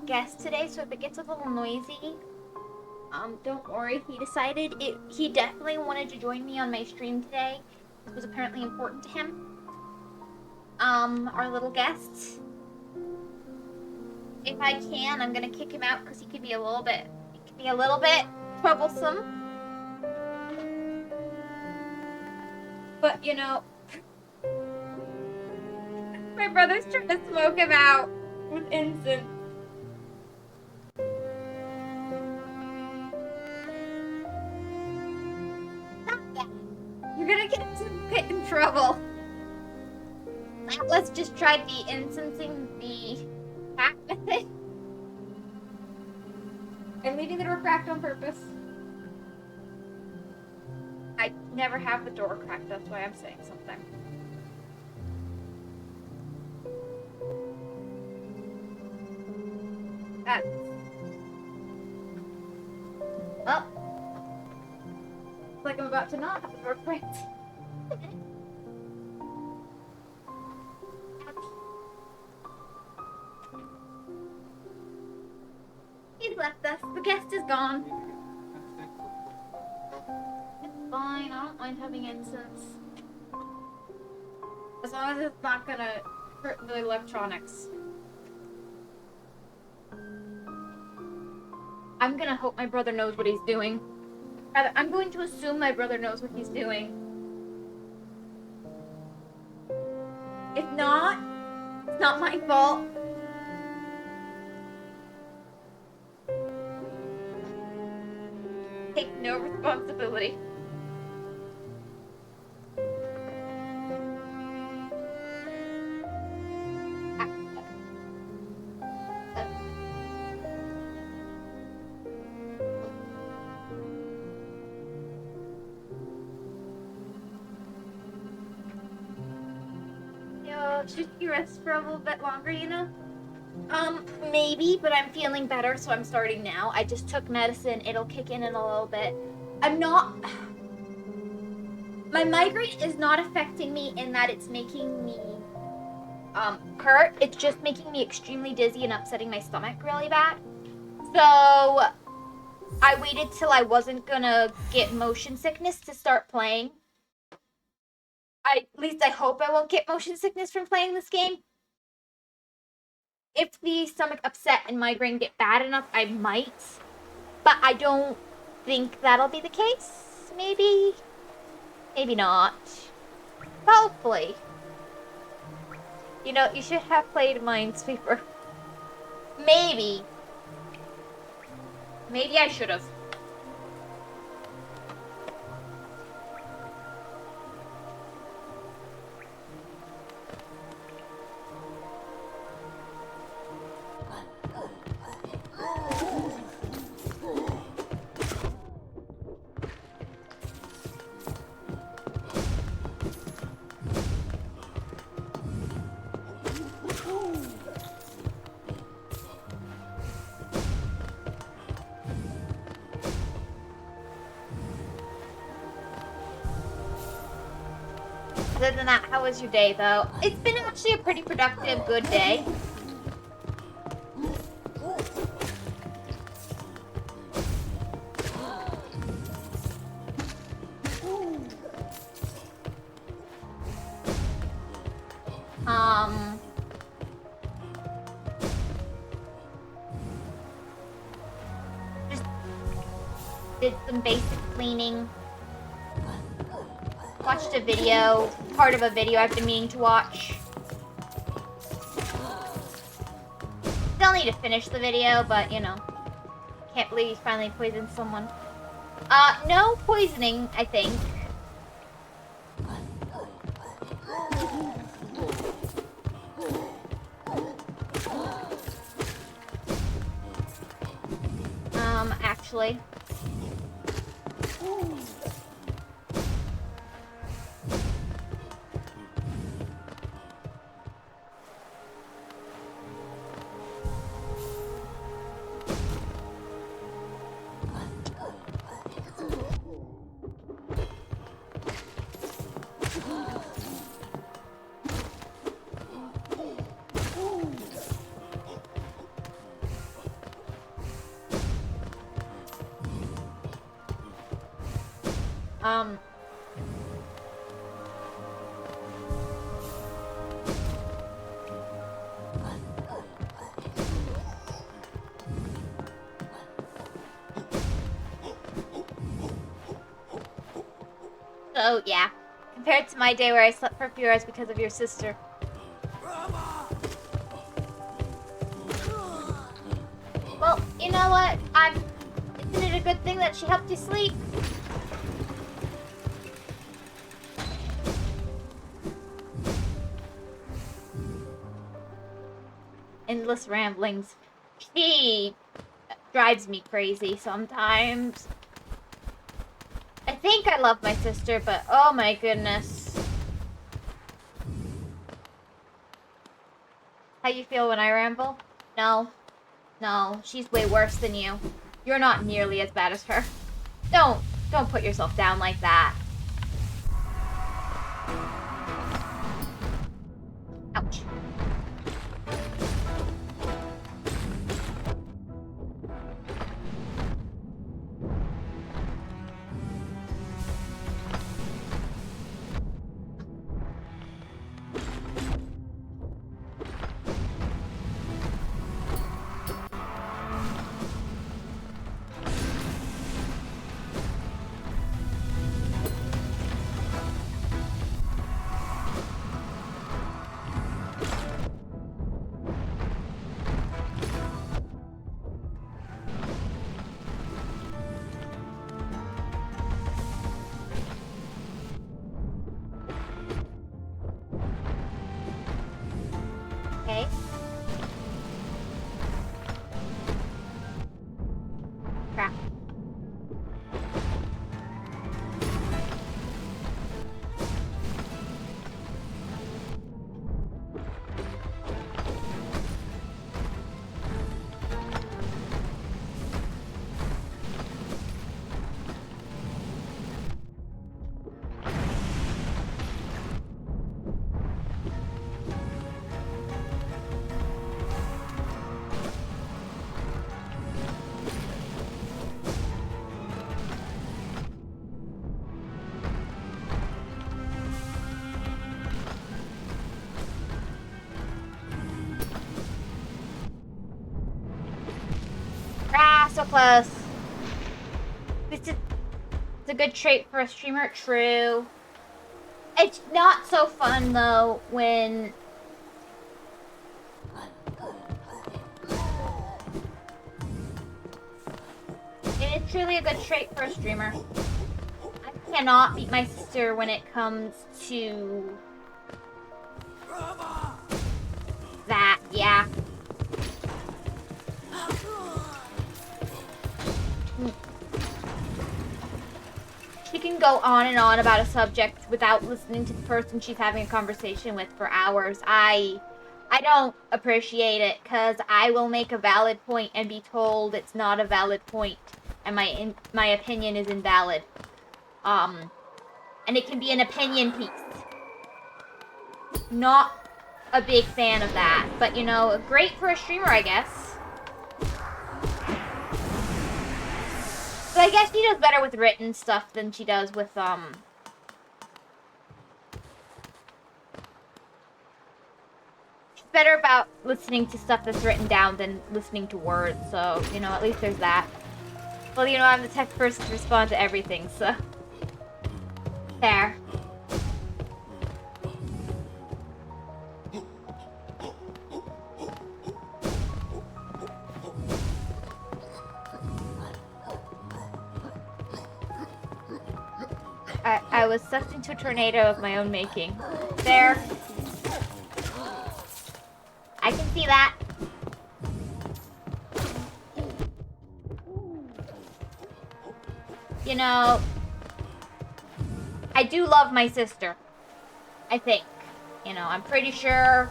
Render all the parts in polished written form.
guest today, so if it gets a little noisy, don't worry. He definitely wanted to join me on my stream today. This was apparently important to him. Our little guest. If I can, I'm gonna kick him out because he could be a little bit troublesome. But you know, my brother's trying to smoke him out with incense. Stop that. You're gonna get in trouble. Let's just try the incensing the cat method. I'm leaving the door cracked on purpose. I never have the door cracked, that's why I'm saying something. That's... Well, looks like I'm about to not have the door cracked. He's left us. The guest is gone. It's fine. I don't mind having incense. As long as it's not gonna hurt the electronics. I'm gonna hope my brother knows what he's doing. Rather, I'm going to assume my brother knows what he's doing. If not, it's not my fault. Take no responsibility. Should you rest for a little bit longer, you know? Maybe, but I'm feeling better, so I'm starting now. I just took medicine. It'll kick in a little bit. My migraine is not affecting me in that it's making me, hurt. It's just making me extremely dizzy and upsetting my stomach really bad. So, I waited till I wasn't gonna get motion sickness to start playing. At least I hope I won't get motion sickness from playing this game. If the stomach upset and migraine get bad enough, I might. But I don't think that'll be the case. Maybe. Maybe not. Hopefully. You know, you should have played Minesweeper. Maybe. Maybe I should have. Other than that, how was your day, though? It's been actually a pretty productive, good day. Just did some basic cleaning. Watched a video, part of a video I've been meaning to watch. Still need to finish the video, but you know, can't believe he finally poisoned someone. No poisoning, I think. Actually. Um, so yeah, compared to my day where I slept for a few hours because of your sister. Well, you know what? Isn't it a good thing that she helped you sleep? Endless ramblings. She drives me crazy sometimes. I think I love my sister, but oh my goodness. How you feel when I ramble? No. No, she's way worse than you. You're not nearly as bad as her. Don't put yourself down like that. Ouch. Okay. Crap. Ah, so close. It's a good trait for a streamer, true. It's not so fun though when it is truly a good trait for a streamer. I cannot beat my sister when it comes to that, yeah. She can go on and on about a subject without listening to the person she's having a conversation with for hours. I don't appreciate it because I will make a valid point and be told it's not a valid point and my opinion is invalid. And it can be an opinion piece. Not a big fan of that, but you know, great for a streamer, I guess. But I guess she does better with written stuff than she does with, she's better about listening to stuff that's written down than listening to words, so, you know, at least there's that. Well, you know, I'm the type of person to respond to everything, so. Fair. I was sucked into a tornado of my own making. There. I can see that. You know, I do love my sister. I think. You know, I'm pretty sure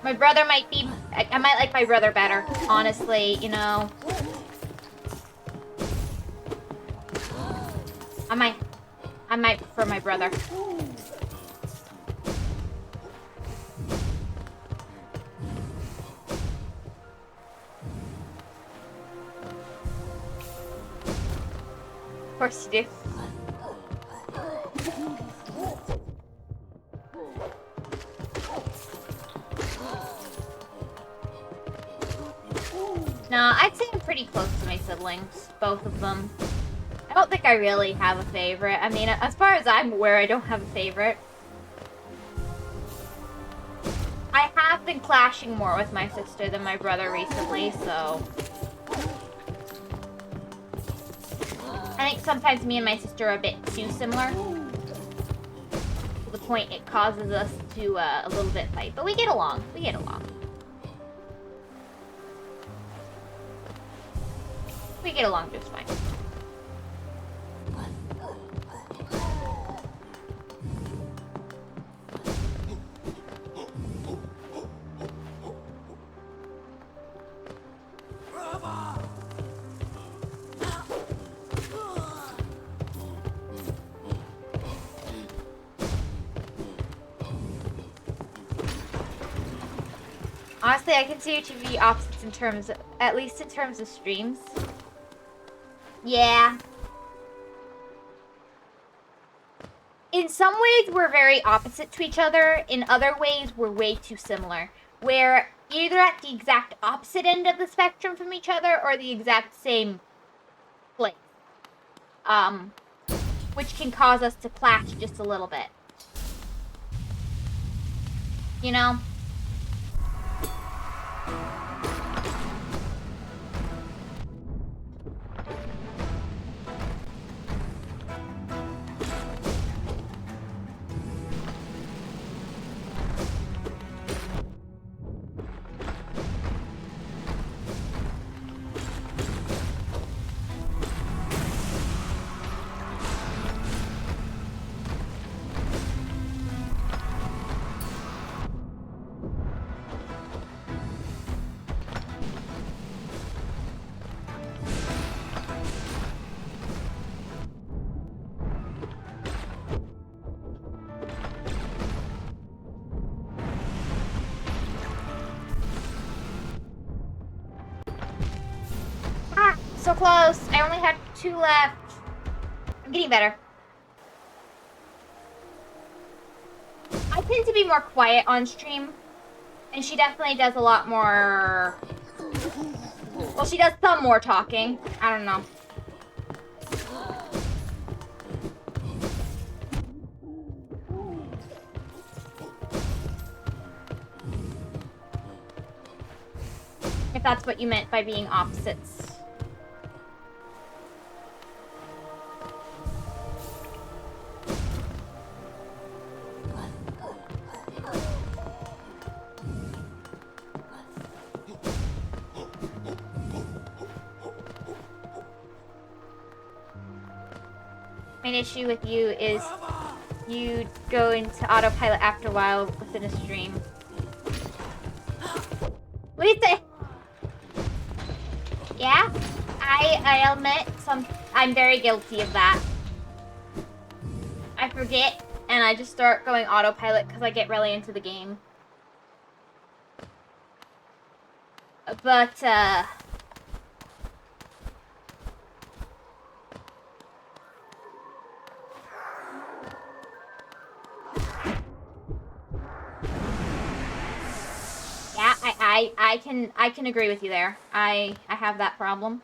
my brother might be... I might like my brother better, honestly, you know. I might prefer my brother. course you do. No, I'd say I'm pretty close to my siblings, both of them. I don't think I really have a favorite. I mean, as far as I'm aware, I don't have a favorite. I have been clashing more with my sister than my brother recently, so... I think sometimes me and my sister are a bit too similar. To the point it causes us to a little bit fight. But we get along. We get along. We get along just fine. Honestly, I consider you to be opposites in terms of, at least in terms of streams. Yeah. In some ways, we're very opposite to each other. In other ways, we're way too similar. We're either at the exact opposite end of the spectrum from each other or the exact same place. Which can cause us to clash just a little bit. You know? So close. I only had 2 left. I'm getting better. I tend to be more quiet on stream. And she definitely does a lot more... Well, she does some more talking. I don't know. If that's what you meant by being opposites. Main issue with you is you go into autopilot after a while within a stream. What do you say? Yeah, I admit I'm very guilty of that. I forget and I just start going autopilot because I get really into the game. But yeah, I can agree with you there. I have that problem.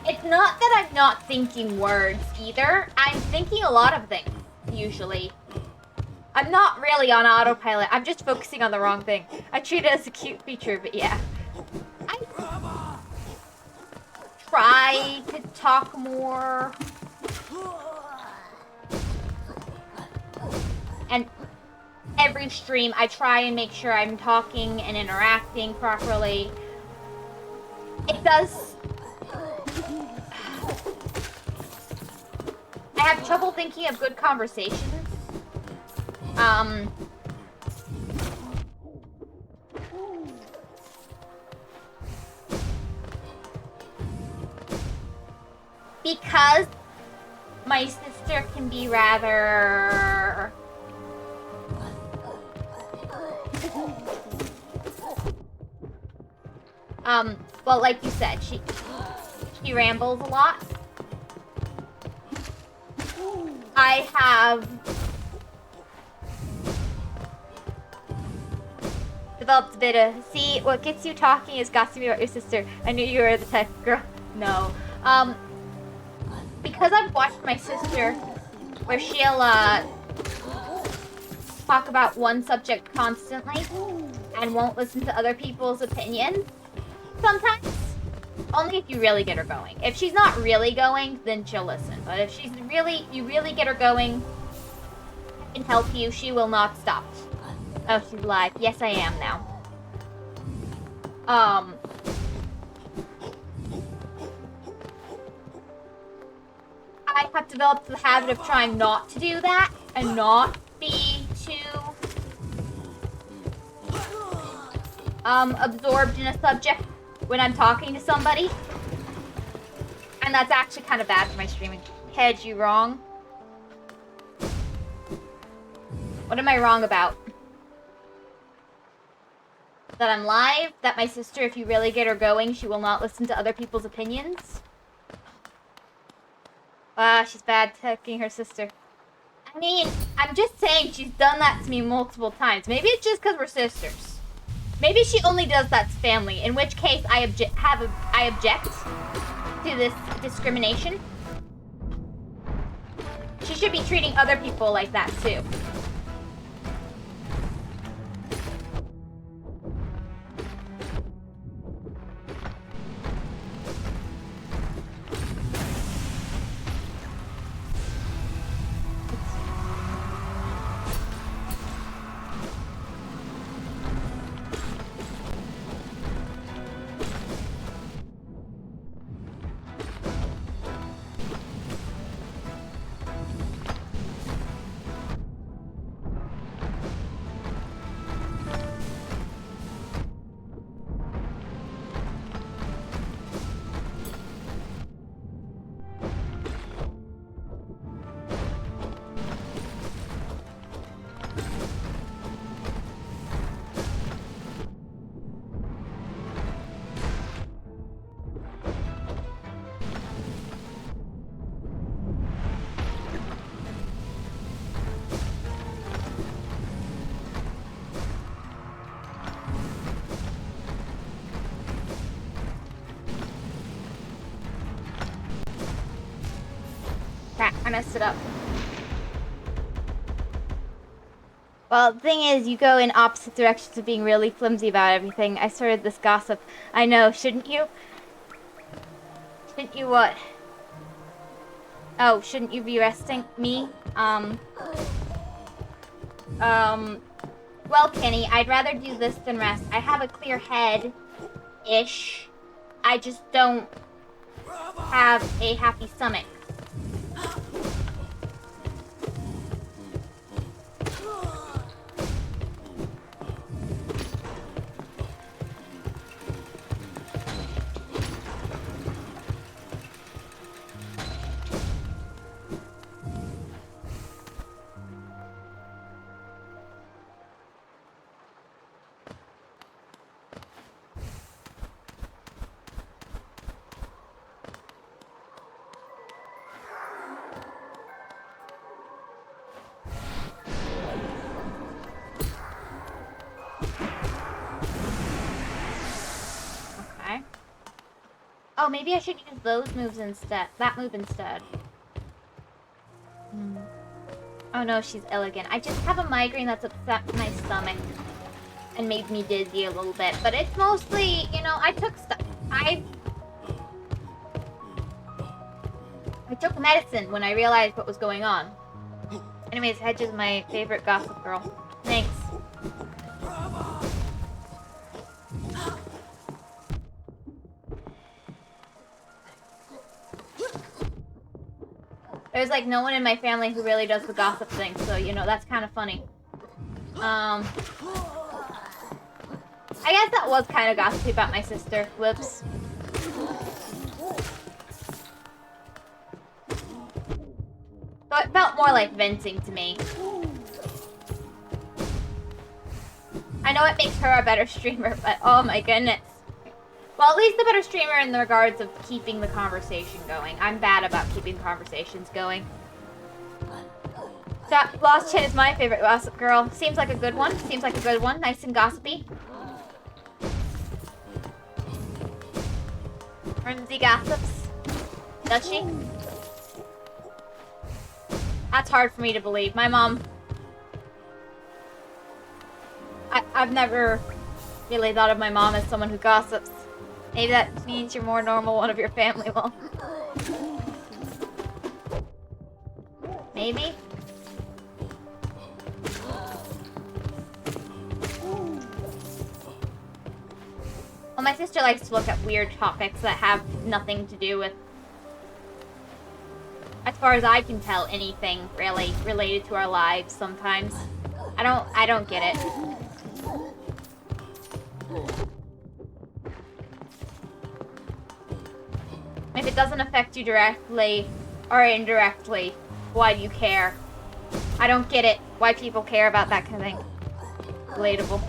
It's not that I'm not thinking words either. I'm thinking a lot of things, usually. I'm not really on autopilot. I'm just focusing on the wrong thing. I treat it as a cute feature, but yeah. I try to talk more. And every stream, I try and make sure I'm talking and interacting properly. It does... I have trouble thinking of good conversations. Because my sister can be rather... Well, like you said, she rambles a lot. I have developed a bit of, see, what gets you talking is gossiping about your sister. I knew you were the type of girl. No. Because I've watched my sister where she'll, talk about one subject constantly and won't listen to other people's opinions sometimes. Only if you really get her going. If she's not really going, then she'll listen. But if you really get her going and help you, she will not stop. Oh, she's live. Yes, I am now. I have developed the habit of trying not to do that and not be too absorbed in a subject when I'm talking to somebody. And that's actually kind of bad for my streaming. Head, you wrong? What am I wrong about? That I'm live? That my sister, if you really get her going, she will not listen to other people's opinions? Wow, she's bad taking her sister. I mean, I'm just saying she's done that to me multiple times. Maybe it's just because we're sisters. Maybe she only does that to family, in which case I object to this discrimination. She should be treating other people like that too. Crap, I messed it up. Well, the thing is, you go in opposite directions of being really flimsy about everything. I started this gossip. I know, shouldn't you? Shouldn't you what? Oh, shouldn't you be resting me? Well, Kenny, I'd rather do this than rest. I have a clear head-ish. I just don't have a happy stomach. Oh, maybe I should use those moves instead. That move instead. Oh no, she's ill again. I just have a migraine that's upset my stomach and made me dizzy a little bit. But it's mostly, you know, I took medicine when I realized what was going on. Anyways, Hedge is my favorite gossip girl. Thanks. There's like no one in my family who really does the gossip thing, so you know, that's kind of funny. I guess that was kind of gossipy about my sister. Whoops. So it felt more like venting to me. I know it makes her a better streamer, but oh my goodness. Well, at least the better streamer in the regards of keeping the conversation going. I'm bad about keeping conversations going. That Lost Chin is my favorite Gossip Girl. Seems like a good one. Seems like a good one. Nice and gossipy. Rimsy gossips. Does she? That's hard for me to believe. My mom... I've never really thought of my mom as someone who gossips. Maybe that means you're more normal one of your family will. Maybe? Well, my sister likes to look at weird topics that have nothing to do with, as far as I can tell, anything really related to our lives sometimes. I don't get it. If it doesn't affect you directly or indirectly, why do you care? I don't get it. Why people care about that kind of thing. Relatable.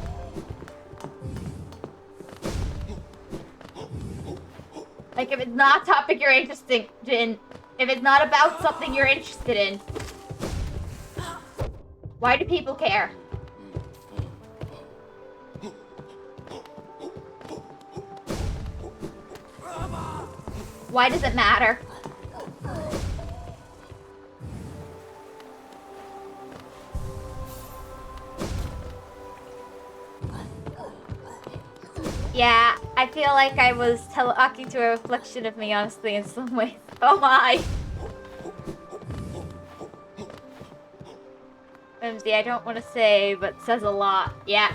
Like, if it's not a topic you're interested in, if it's not about something you're interested in, why do people care? Why does it matter? Yeah, I feel like I was talking to a reflection of me, honestly, in some ways. Oh my! Whimsy, I don't want to say, but says a lot. Yeah.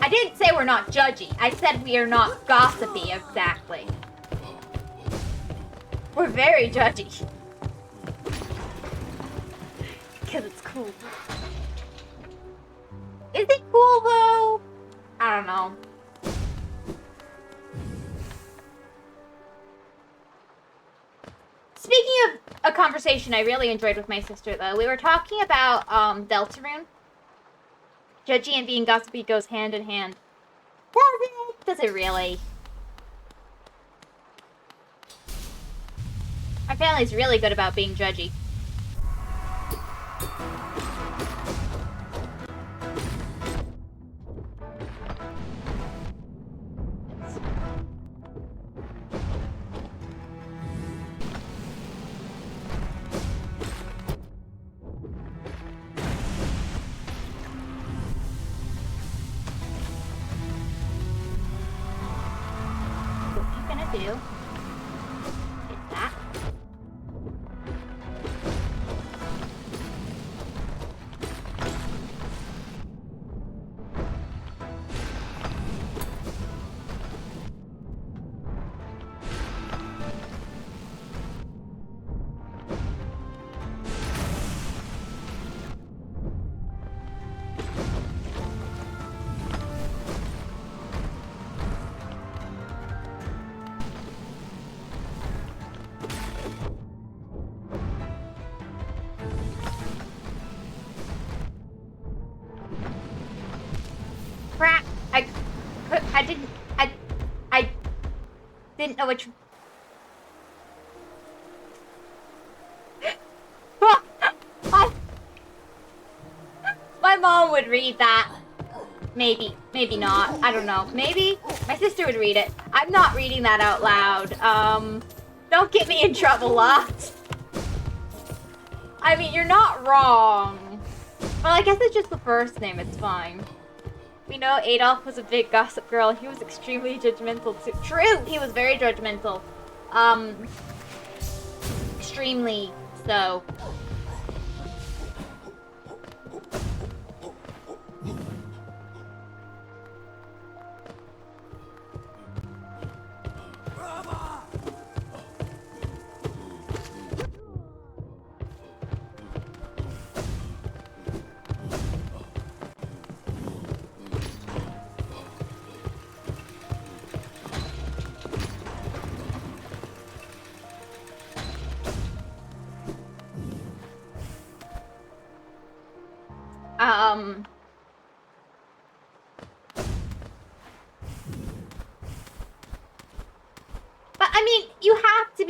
I didn't say we're not judgy. I said we are not gossipy, exactly. We're very judgy. Because it's cool. Is it cool, though? I don't know. Speaking of a conversation I really enjoyed with my sister, though, we were talking about Deltarune. Judgy and being gossipy goes hand in hand. Does it? Does it really? My family's really good about being judgy. Do is that. Crap! I didn't know which. My mom would read that. Maybe not. I don't know. Maybe my sister would read it. I'm not reading that out loud. Don't get me in trouble, lot. I mean, you're not wrong. Well, I guess it's just the first name. It's fine. We know Adolf was a big gossip girl. He was extremely judgmental too. True, he was very judgmental. Extremely so.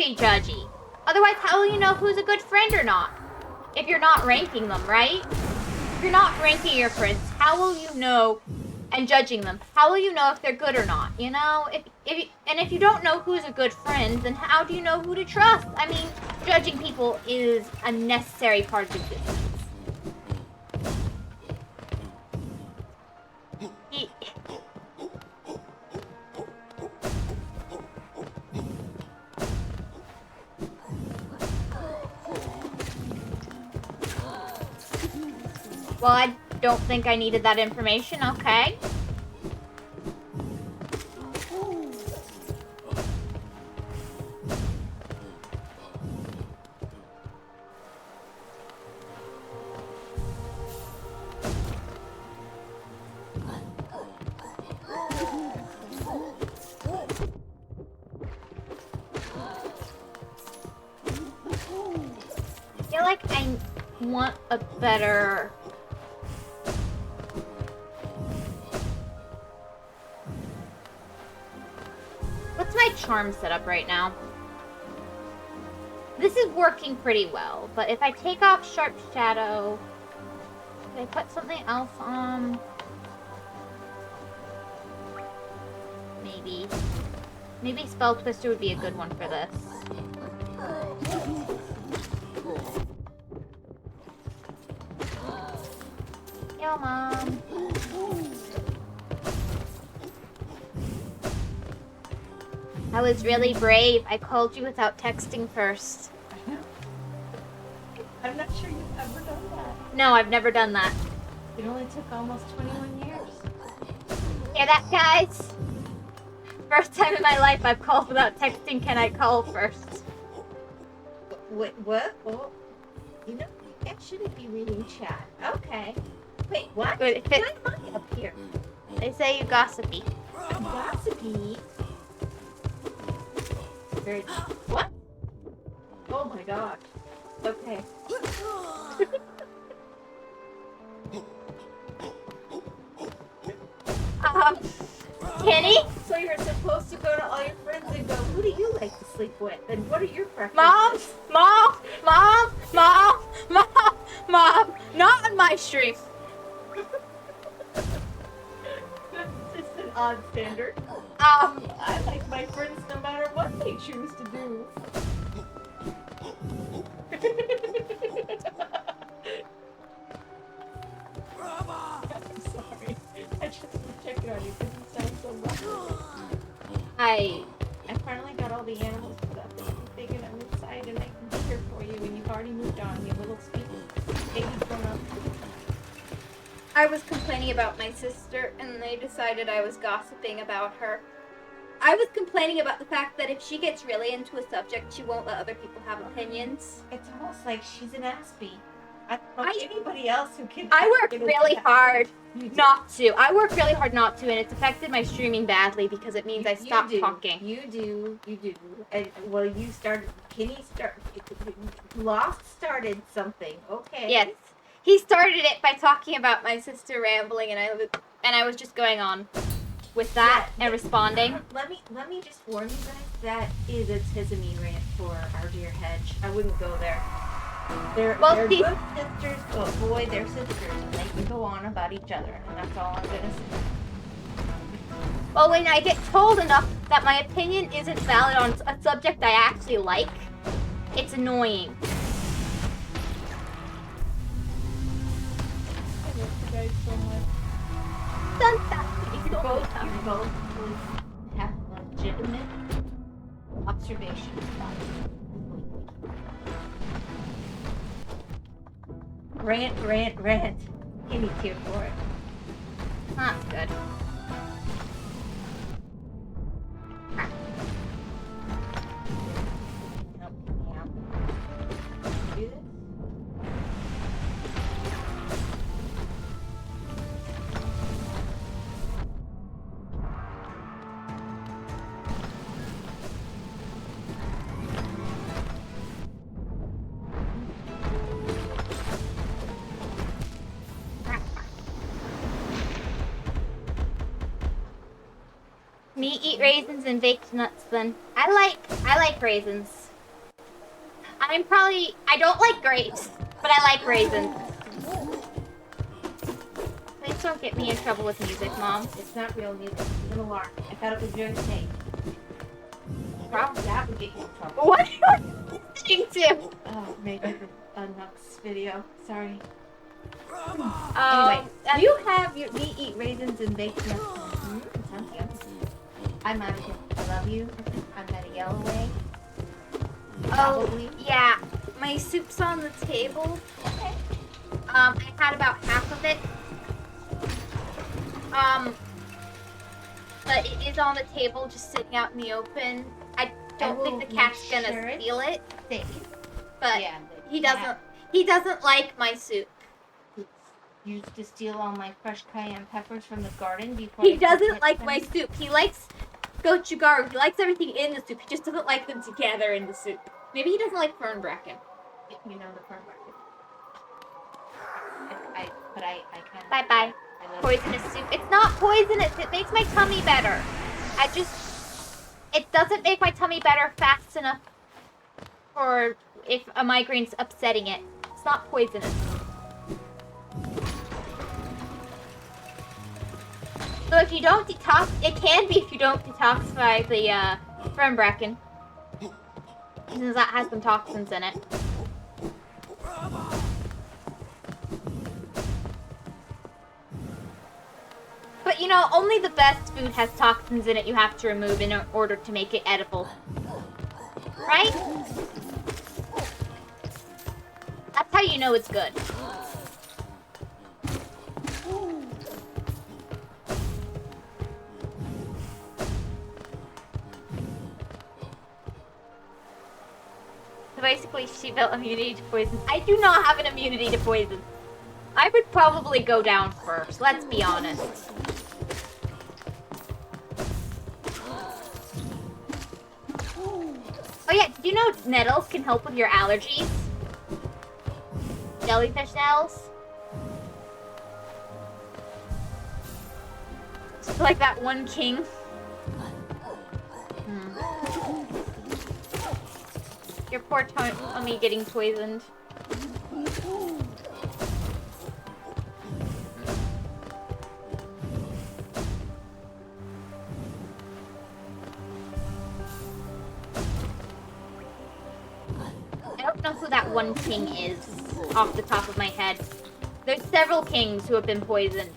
be judgy. Otherwise, how will you know who's a good friend or not? If you're not ranking them, right? If you're not ranking your friends, how will you know, and judging them, how will you know if they're good or not? You know, if you don't know who's a good friend, then how do you know who to trust? I mean, judging people is a necessary part of existence. Well, I don't think I needed that information, okay. I feel like I want a better... What's my charm setup right now? This is working pretty well, but if I take off Sharp Shadow, should I put something else on? Maybe. Maybe Spell Twister would be a good one for this. Yo, Mom. I was really brave. I called you without texting first. I'm not sure you've ever done that. No, I've never done that. It only took almost 21 years. Hear that, guys? First time in my life I've called without texting. Can I call first? Wait, what? Oh, you know, I shouldn't be reading chat. Okay. Wait, what? Wait, Why am I up here? They say you gossipy. Gossipy. Very. What? Oh my gosh. Okay. Kenny? So you're supposed to go to all your friends and go, who do you like to sleep with? And what are your preferences? Mom, not on my stream. That's just an odd standard. I like my friends no matter what they choose to do. I'm sorry. I just was checking on you because you sound so rough. I finally got all the animals put up and everything, and I'm inside and I can be here for you, and you've already moved on. You little sweet baby grown up. I was complaining about my sister, and they decided I was gossiping about her. I was complaining about the fact that if she gets really into a subject, she won't let other people have opinions. It's almost like she's an Aspie. I don't know anybody else who can. I work really hard not to. I work really hard not to, and it's affected my streaming badly because it means I stopped talking. You do. And, well, you started. Lost started something. Okay. Yes, he started it by talking about my sister rambling, and I was just going on with that and responding. Let me just warn you guys, that is a Tizamy rant for our dear Hedge. I wouldn't go there. They're good sisters, but boy, they're sisters, and they can go on about each other, and that's all I'm gonna say. Well, when I get told enough that my opinion isn't valid on a subject I actually like, it's annoying. I love you guys so much. You both have legitimate observations. Rant. Kenny's here for it. That's good. Do this? Me eat raisins and baked nuts then. I like raisins. I don't like grapes, but I like raisins. Please don't get me in trouble with music, Mom. It's not real music. It's an alarm. I thought it was very safe. Probably that would get you in trouble. What are you listening to? Oh, maybe a Nux video. Sorry. Anyway, Anyway, we eat raisins and baked nuts. It sounds yummy. I'm out of here. I love you. I'm gonna yell away. Probably. Yeah. My soup's on the table. Okay. I had about half of it. But it is on the table, just sitting out in the open. I don't think the cat's gonna steal it. Safe. But Yeah, he doesn't like my soup. Used to steal all my fresh cayenne peppers from the garden before. He doesn't like my soup. He likes gochugaru. He likes everything in the soup. He just doesn't like them together in the soup. Maybe he doesn't like fern bracken. You know the fern bracken. I can't. Bye bye. Poisonous soup. It's not poisonous. It makes my tummy better. It doesn't make my tummy better fast enough for if a migraine's upsetting it. It's not poisonous. So if you don't detox, it can be if you don't detoxify the fern bracken, since that has some toxins in it. But you know, only the best food has toxins in it you have to remove in order to make it edible. Right? That's how you know it's good. So basically, she built immunity to poison. I do not have an immunity to poison. I would probably go down first, let's be honest. Oh yeah, did you know nettles can help with your allergies? Jellyfish nettles? Just like that one king. Your poor tummy getting poisoned. I don't know who that one king is off the top of my head. There's several kings who have been poisoned.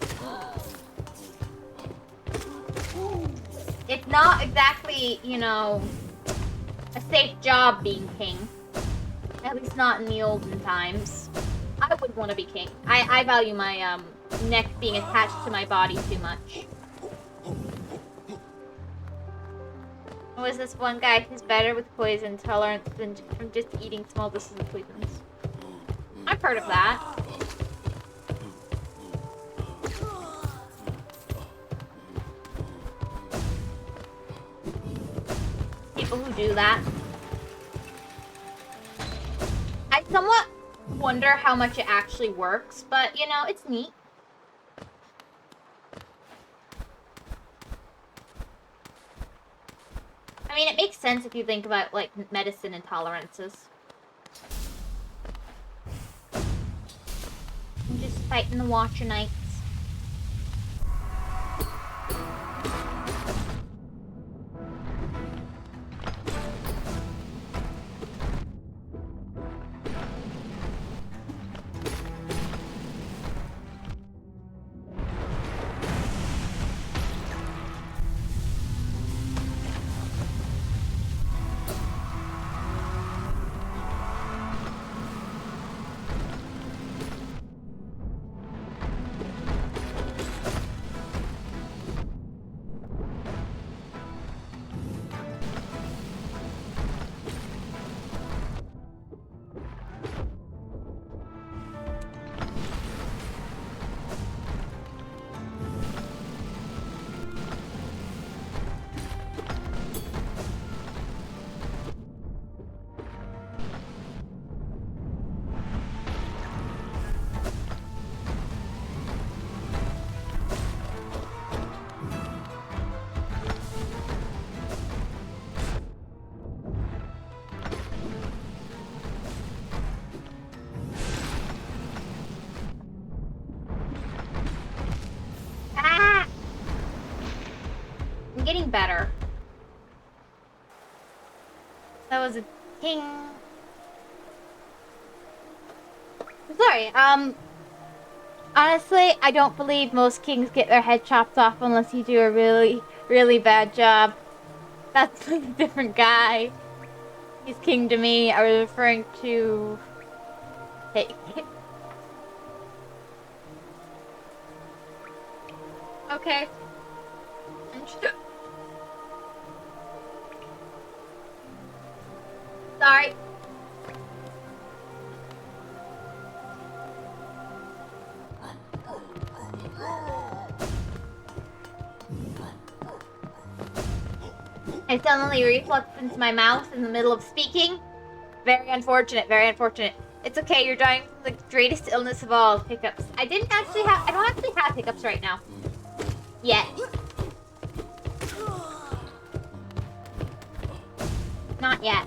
It's not exactly, you know, a safe job being king. At least not in the olden times. I wouldn't want to be king. I value my neck being attached to my body too much. Was this one guy who's better with poison tolerance than from just eating small doses of poisons? I've heard of that. People who do that. I somewhat wonder how much it actually works, but you know, it's neat. I mean, it makes sense if you think about, like, medicine intolerances. I'm just fighting the Watcher Knights. better. That was a king. Sorry, honestly, I don't believe most kings get their head chopped off unless you do a really, really bad job. That's like a different guy. He's king to me. I was referring to... Hey. Okay. Sorry. I suddenly refluxed into my mouth in the middle of speaking. Very unfortunate, very unfortunate. It's okay, you're dying from the greatest illness of all, hiccups. I don't actually have hiccups right now. Yet. Not yet.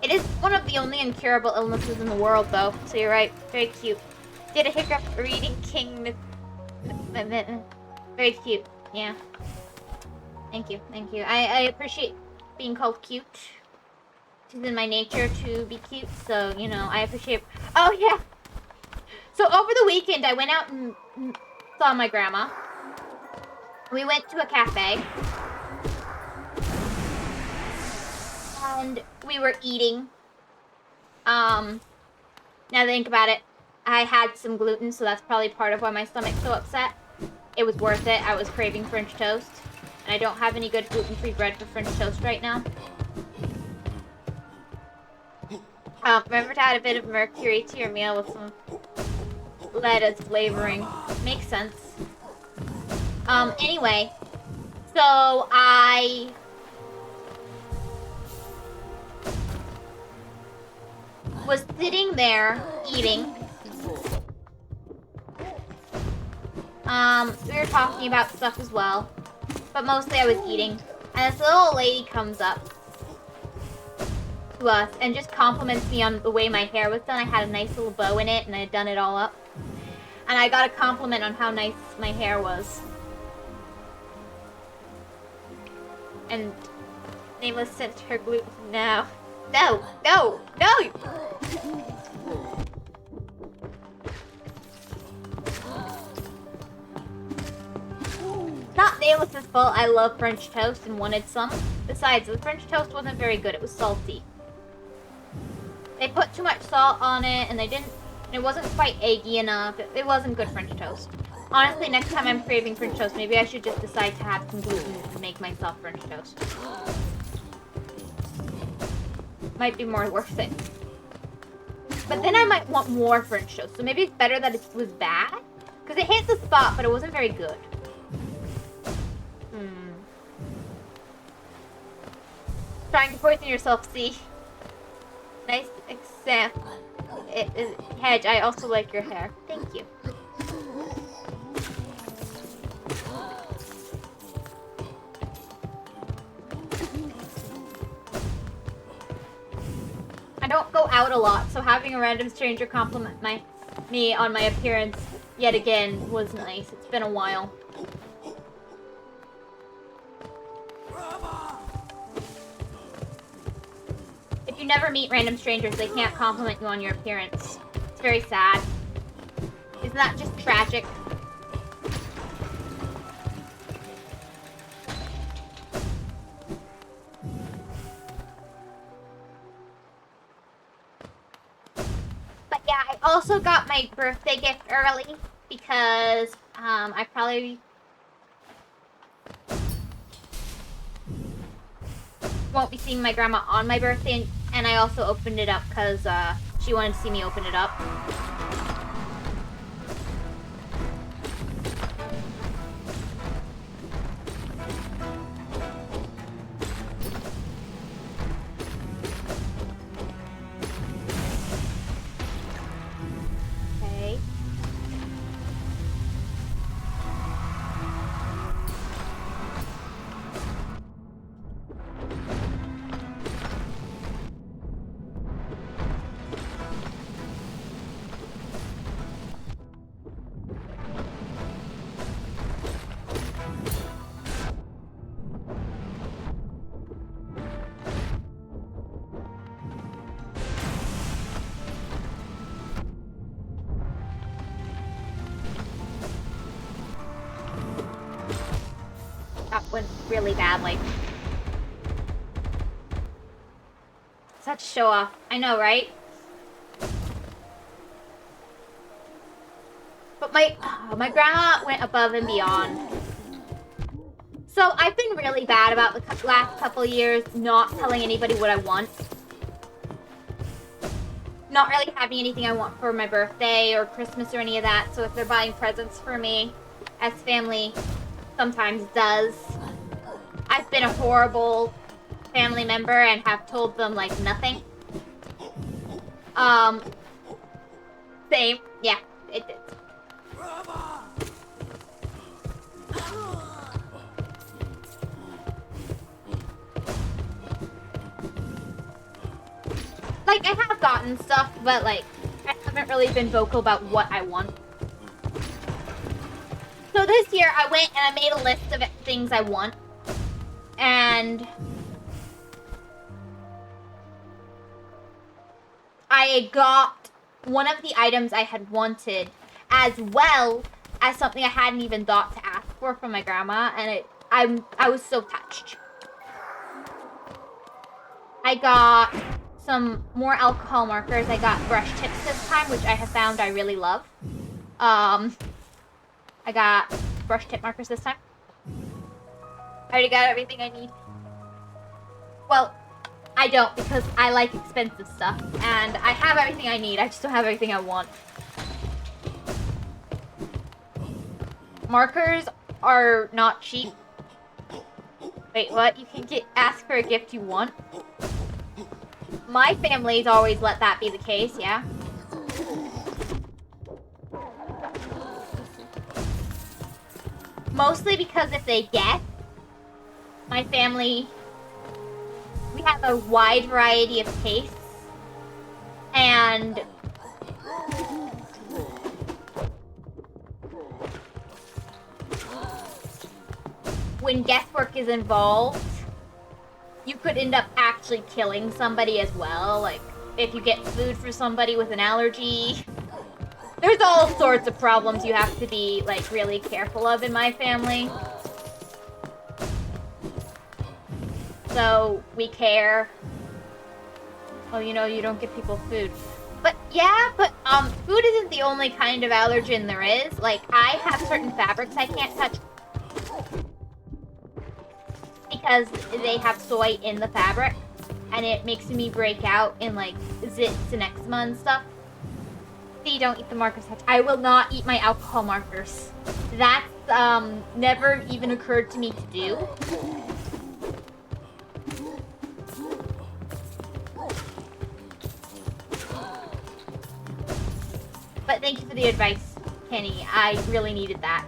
It is one of the only incurable illnesses in the world, though, so you're right. Very cute. Did a hiccup reading King... Very cute, yeah. Thank you, thank you. I appreciate being called cute. It's in my nature to be cute, so, you know, I appreciate... Oh, yeah! So, over the weekend, I went out and saw my grandma. We went to a cafe. And we were eating. Now that I think about it, I had some gluten, so that's probably part of why my stomach's so upset. It was worth it. I was craving French toast. And I don't have any good gluten-free bread for French toast right now. Remember to add a bit of mercury to your meal with some lettuce flavoring. Makes sense. Anyway. So, I... was sitting there eating. We were talking about stuff as well. But mostly I was eating. And this little lady comes up to us and just compliments me on the way my hair was done. I had a nice little bow in it and I had done it all up. And I got a compliment on how nice my hair was. And nameless sent her gluten. No. No! No! No! Not Nameless's fault. I love French toast and wanted some. Besides, the French toast wasn't very good. It was salty. They put too much salt on it, and it wasn't quite eggy enough. It wasn't good French toast. Honestly, next time I'm craving French toast, maybe I should just decide to have some gluten and make myself French toast. Might be more worth it. But then I might want more French toast, so maybe it's better that it was bad. Because it hit the spot, but it wasn't very good. Trying to poison yourself, see? Nice example. Hedge, I also like your hair. Thank you. I don't go out a lot, so having a random stranger compliment me on my appearance yet again was nice. It's been a while. If you never meet random strangers, they can't compliment you on your appearance. It's very sad. Isn't that just tragic? But yeah, I also got my birthday gift early because I probably won't be seeing my grandma on my birthday, and I also opened it up because she wanted to see me open it up. Okay. really badly. Such a show off. I know, right? But my grandma went above and beyond. So I've been really bad about the last couple years not telling anybody what I want. Not really having anything I want for my birthday or Christmas or any of that. So if they're buying presents for me, as family sometimes does, I've been a horrible family member and have told them like nothing. Same. Yeah, it did. Like, I have gotten stuff, but, like, I haven't really been vocal about what I want. So this year, I went and I made a list of things I want. And I got one of the items I had wanted, as well as something I hadn't even thought to ask for from my grandma, and I was so touched. I got some more alcohol markers. I got brush tips this time, which I have found I really love. I got brush tip markers this time. I already got everything I need. Well, I don't, because I like expensive stuff, and I have everything I need. I just don't have everything I want. Markers are not cheap. Wait, what? You can ask for a gift you want? My family's always let that be the case, yeah? Mostly because if they guess, my family, we have a wide variety of tastes, and when guesswork is involved, you could end up actually killing somebody as well. Like, if you get food for somebody with an allergy. There's all sorts of problems you have to be, like, really careful of in my family. So, we care. Oh, you know, you don't give people food. But, yeah, but, food isn't the only kind of allergen there is. Like, I have certain fabrics I can't touch because they have soy in the fabric, and it makes me break out in, like, zits and eczema and stuff. See, don't eat the markers. I will not eat my alcohol markers. That's, never even occurred to me to do. But thank you for the advice, Kenny. I really needed that.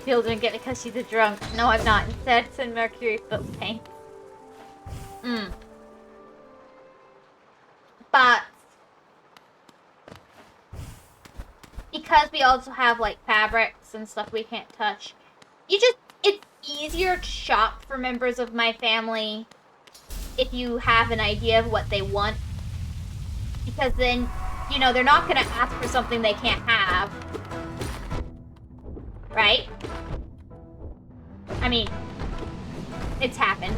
Phil didn't get it because she's a drunk. No, I'm not. Instead, it's in Mercury feels pain. But because we also have, like, fabrics and stuff we can't touch, it's easier to shop for members of my family if you have an idea of what they want. Because then, you know, they're not gonna ask for something they can't have. Right? I mean, it's happened.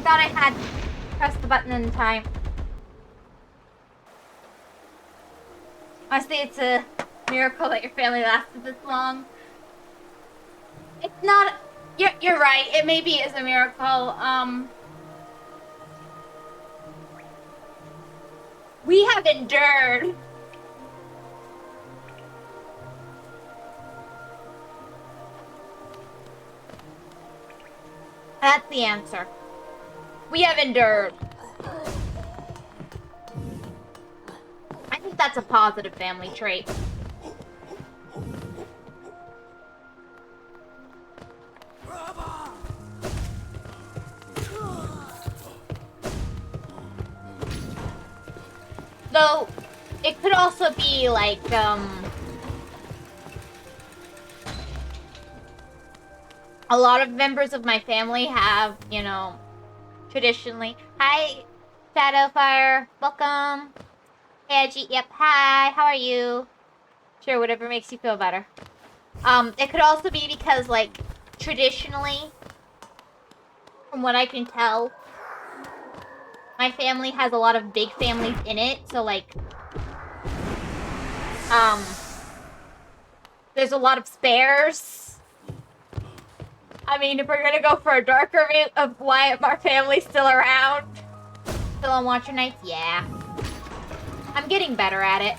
thought I had pressed the button in time. Honestly, it's a miracle that your family lasted this long. It's not. You're right. It maybe is a miracle. We have endured. That's the answer. We have endured. I think that's a positive family trait. Though, it could also be like, a lot of members of my family have, you know, traditionally. Hi, Shadowfire. Welcome. Hey, Ajit. Yep. Hi. How are you? Sure, whatever makes you feel better. It could also be because, like, traditionally, from what I can tell, my family has a lot of big families in it, so, like, there's a lot of spares. I mean, if we're gonna go for a darker route of why our family's still around, still on Watcher Nights, yeah. I'm getting better at it.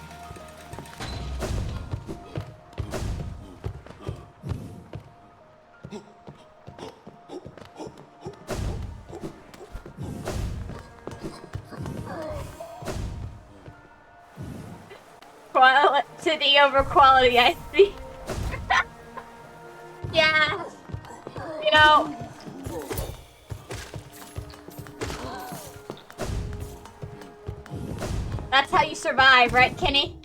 Quantity over quality, I see. Yeah. You know. That's how you survive, right, Kenny?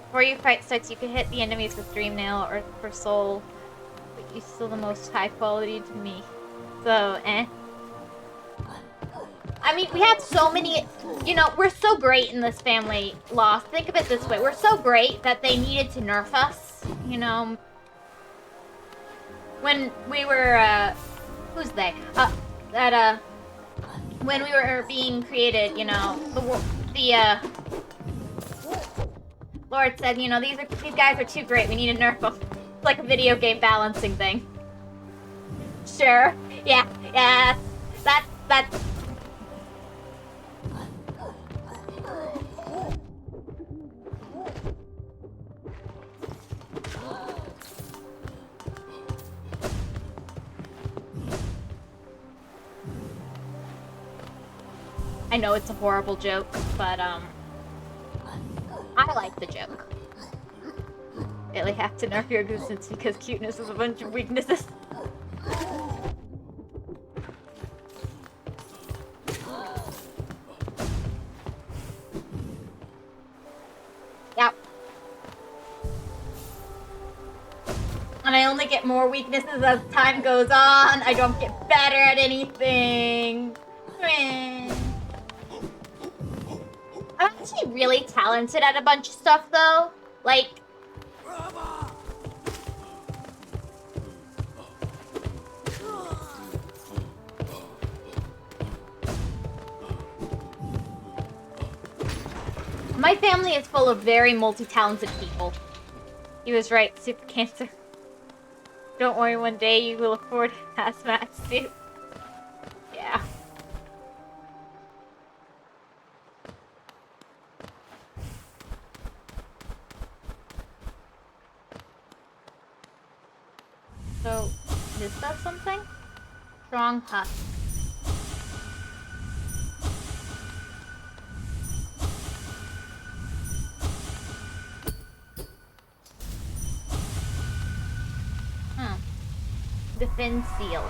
Before you fight starts, you can hit the enemies with Dream Nail or for Soul, but you still the most high quality to me. So, I mean, we have so many, you know, we're so great in this family, Lost. Think of it this way. We're so great that they needed to nerf us, you know. When we were, who's they? When we were being created, you know, the Lord said, you know, these guys are too great. We need to nerf them. It's like a video game balancing thing. Sure. Yeah. That's. I know it's a horrible joke, but, I like the joke. Really have to nerf your goosens because cuteness is a bunch of weaknesses. Yep. And I only get more weaknesses as time goes on. I don't get better at anything. I'm actually really talented at a bunch of stuff, though. Like... My family is full of very multi-talented people. He was right, super cancer. Don't worry, one day you will afford a hazmat suit. Yeah. So, this does something? Strong husk. The fin seal.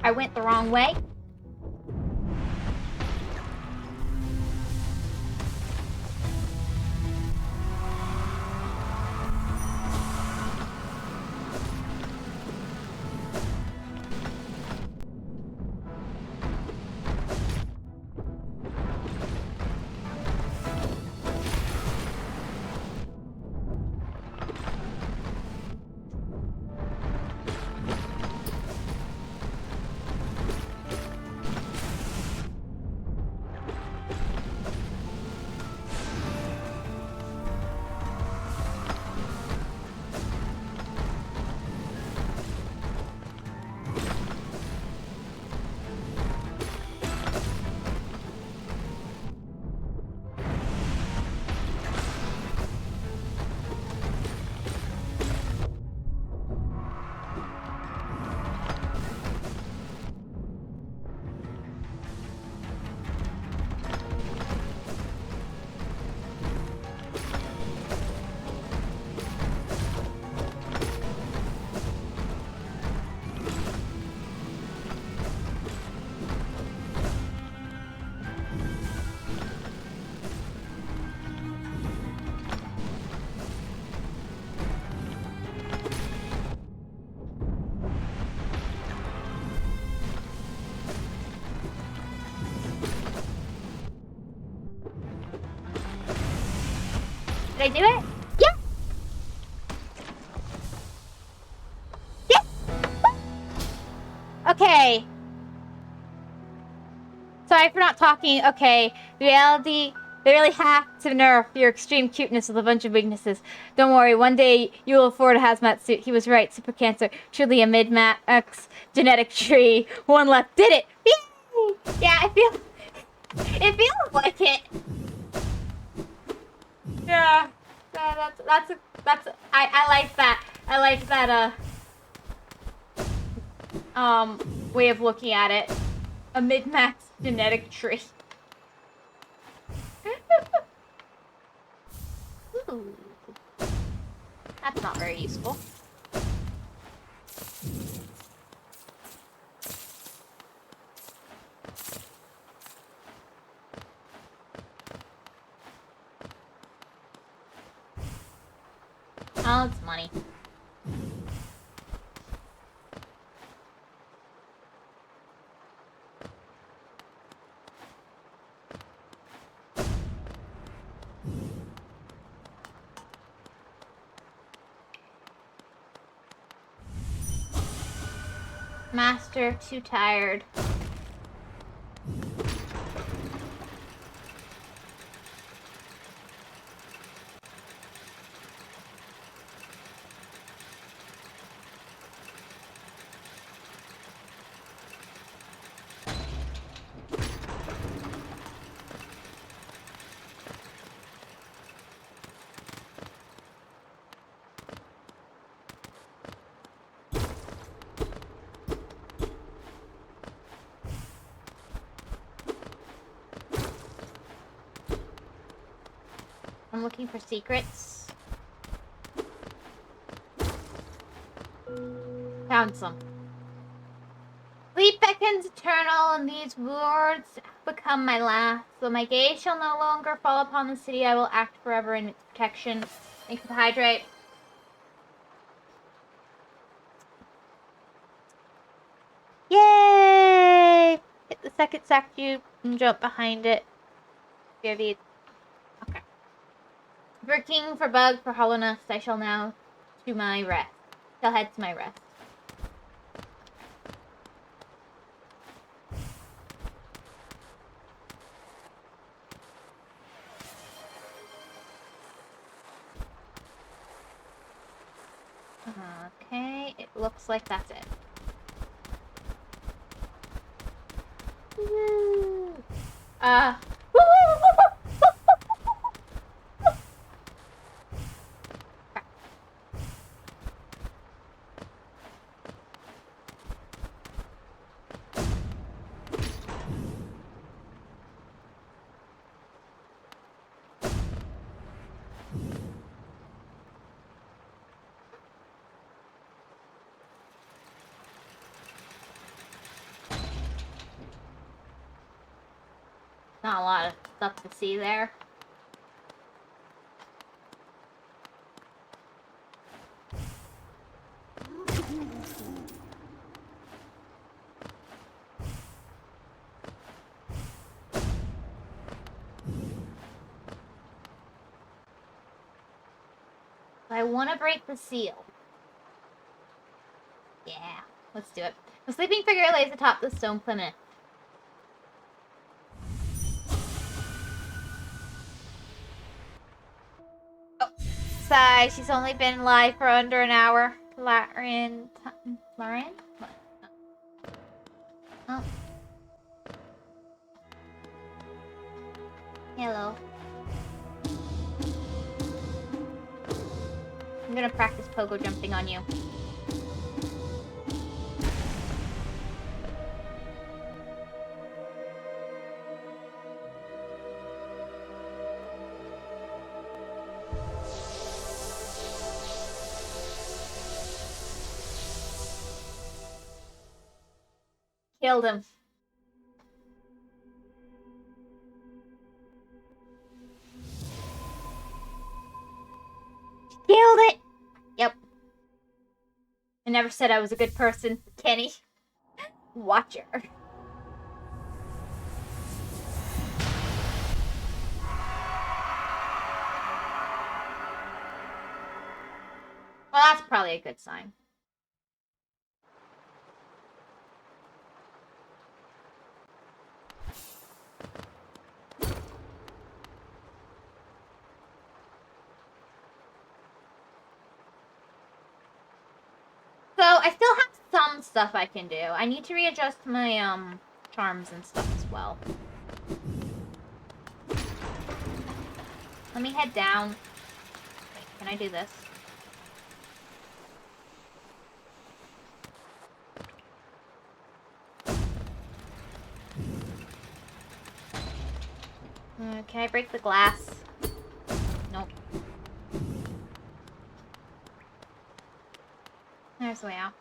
I went the wrong way. Did I do it? Yeah. Yeah. Okay. Sorry for not talking. Okay. Reality, they really have to nerf your extreme cuteness with a bunch of weaknesses. Don't worry, one day you will afford a hazmat suit. He was right. Super cancer, truly a mid-max genetic tree. One left. Did it. Yay! Yeah, it feels like it. Yeah. I like that. I like that, way of looking at it. A mid-max genetic tree. Ooh. That's not very useful. Oh, it's money. Master, too tired. I'm looking for secrets. Found some. Sleep beckons eternal, and these words become my last. So my gaze shall no longer fall upon the city. I will act forever in its protection. Thanks for the hydrate. Yay! Hit the second sack cube and jump behind it. Okay. Working for bug for hollowness, I shall now to my rest. Shall head to my rest. Okay, it looks like that's it. Woo! Not a lot of stuff to see there. I want to break the seal. Yeah, let's do it. The sleeping figure lays atop the stone plinth. Oh, sigh. She's only been alive for under an hour. Lauren? What? Oh. Hello. I'm gonna practice pogo jumping on you. Killed him. Killed it! Yep. I never said I was a good person, Kenny. Watcher. Well, that's probably a good sign. So, I still have some stuff I can do. I need to readjust my, charms and stuff as well. Let me head down. Wait, can I do this? Can I break the glass? Nope. There's the way out.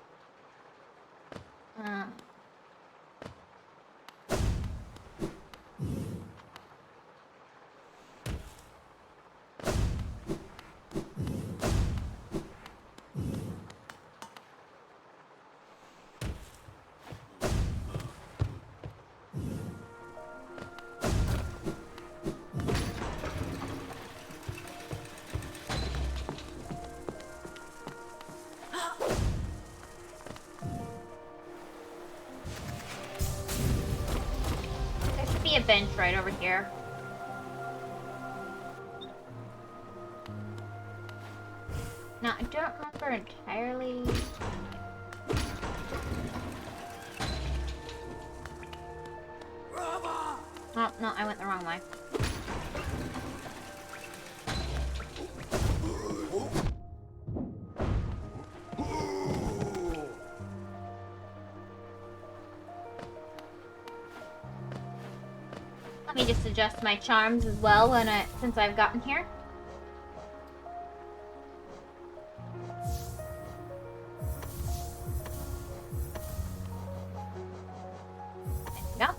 There should be a bench right over here. Now, I don't remember entirely. Oh, no, I went the wrong way. Let me just adjust my charms as well since I've gotten here. There we go.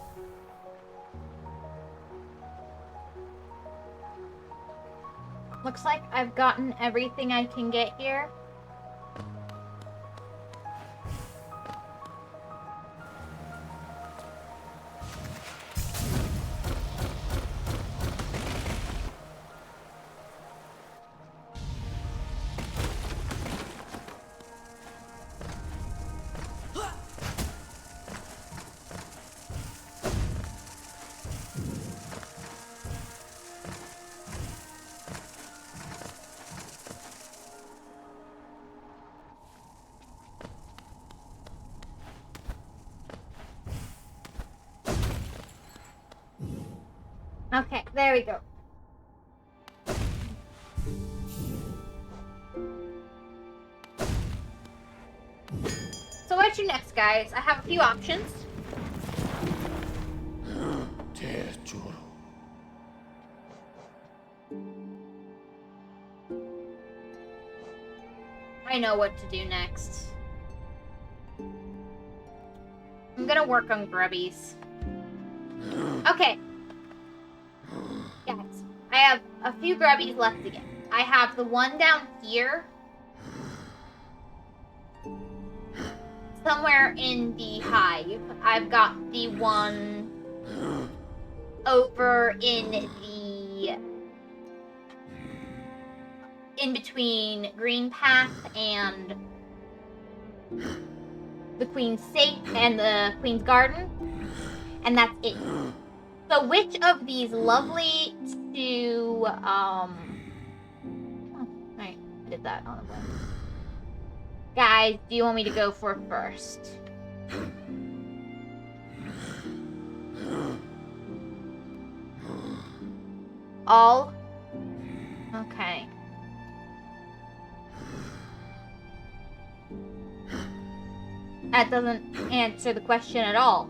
Looks like I've gotten everything I can get here. Okay, there we go. So what do next, guys? I have a few options. I know what to do next. I'm gonna work on grubbies. Okay. Guys, I have a few grubbies left to get. I have the one down here. Somewhere in the hive. I've got the one over in between Green Path and the Queen's Safe and the Queen's Garden. And that's it. So which of these lovely two, oh, right, I did that on a whim. Guys, do you want me to go for first? All? Okay. That doesn't answer the question at all.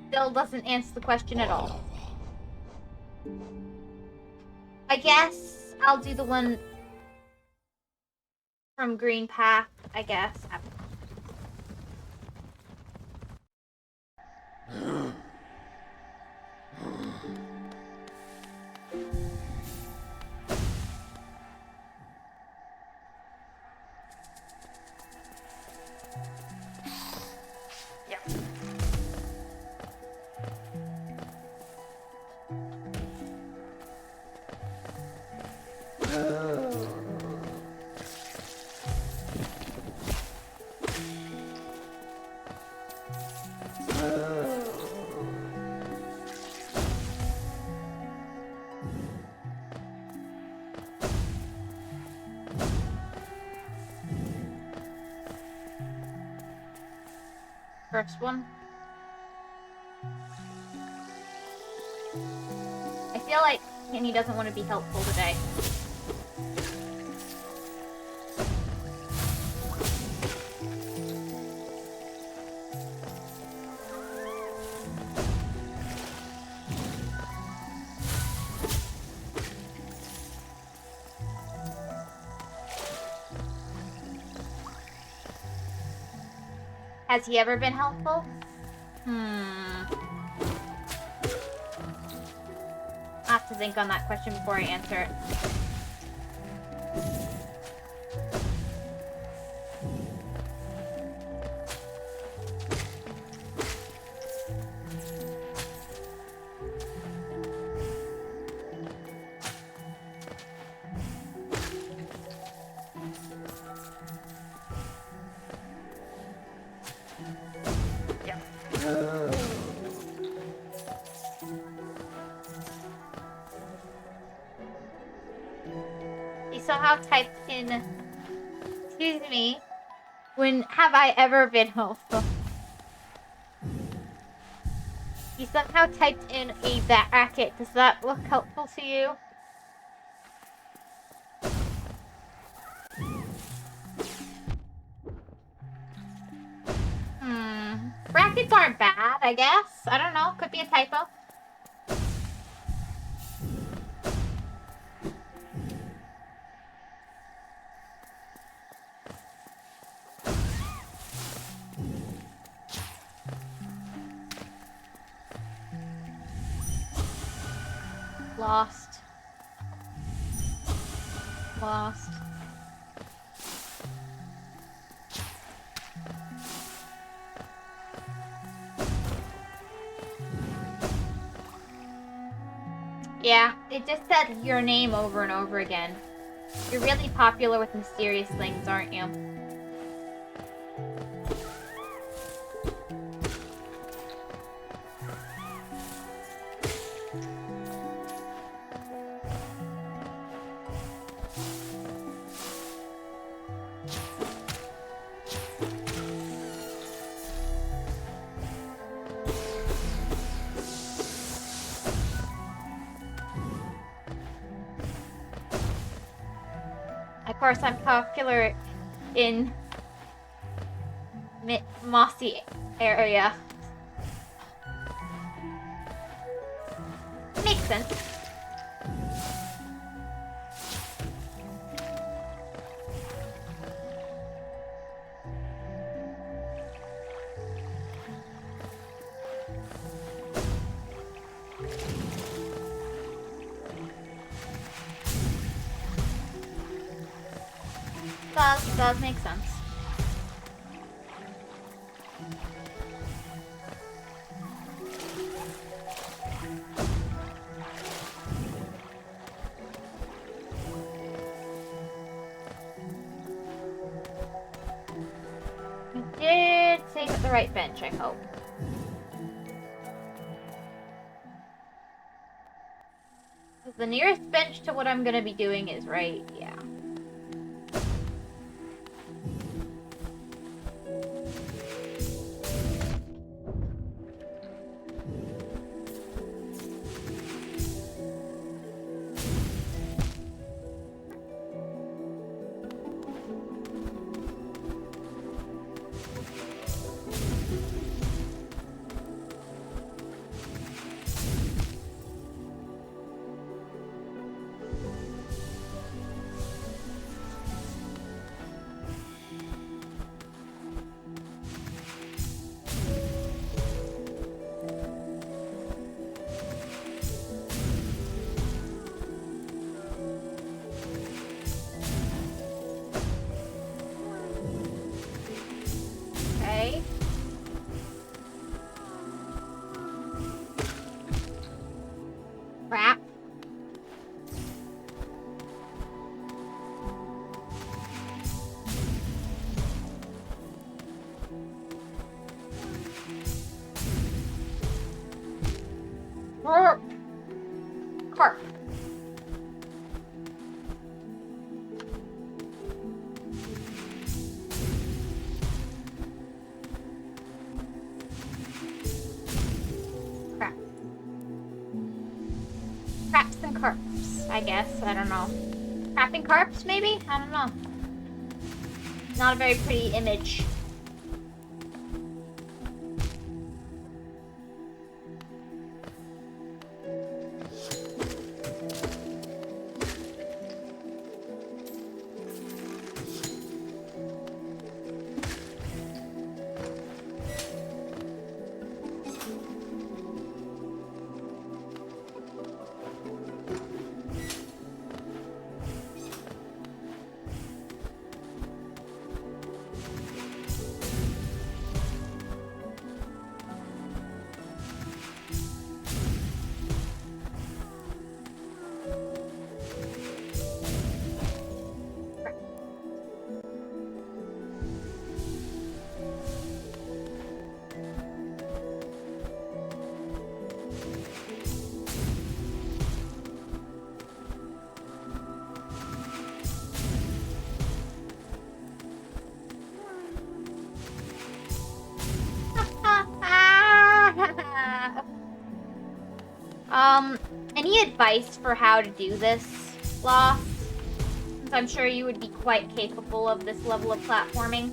Still doesn't answer the question at all. I guess I'll do the one from Green Path, I guess. first one. I feel like Kenny doesn't want to be helpful today. Has he ever been helpful? I have to think on that question before I answer it. He somehow typed in, excuse me, when have I ever been helpful? He somehow typed in a bracket. Does that look helpful to you? Brackets aren't bad, I guess. I don't know. Could be a typo. Lost. Lost. Yeah, it just said your name over and over again. You're really popular with mysterious things, aren't you? Of course, I'm popular in Mossy area. Makes sense. Does make sense. I did take up the right bench, I hope. The nearest bench to what I'm gonna be doing is right, yeah. I guess. I don't know. Trapping carps, maybe? I don't know. Not a very pretty image. Any advice for how to do this, Lost? Since I'm sure you would be quite capable of this level of platforming.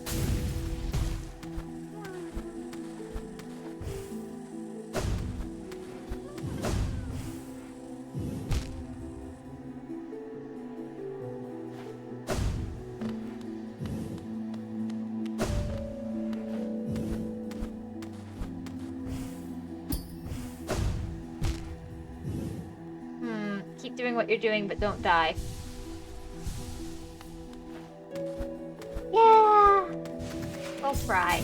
Keep doing what you're doing, but don't die. Yeah! We'll try.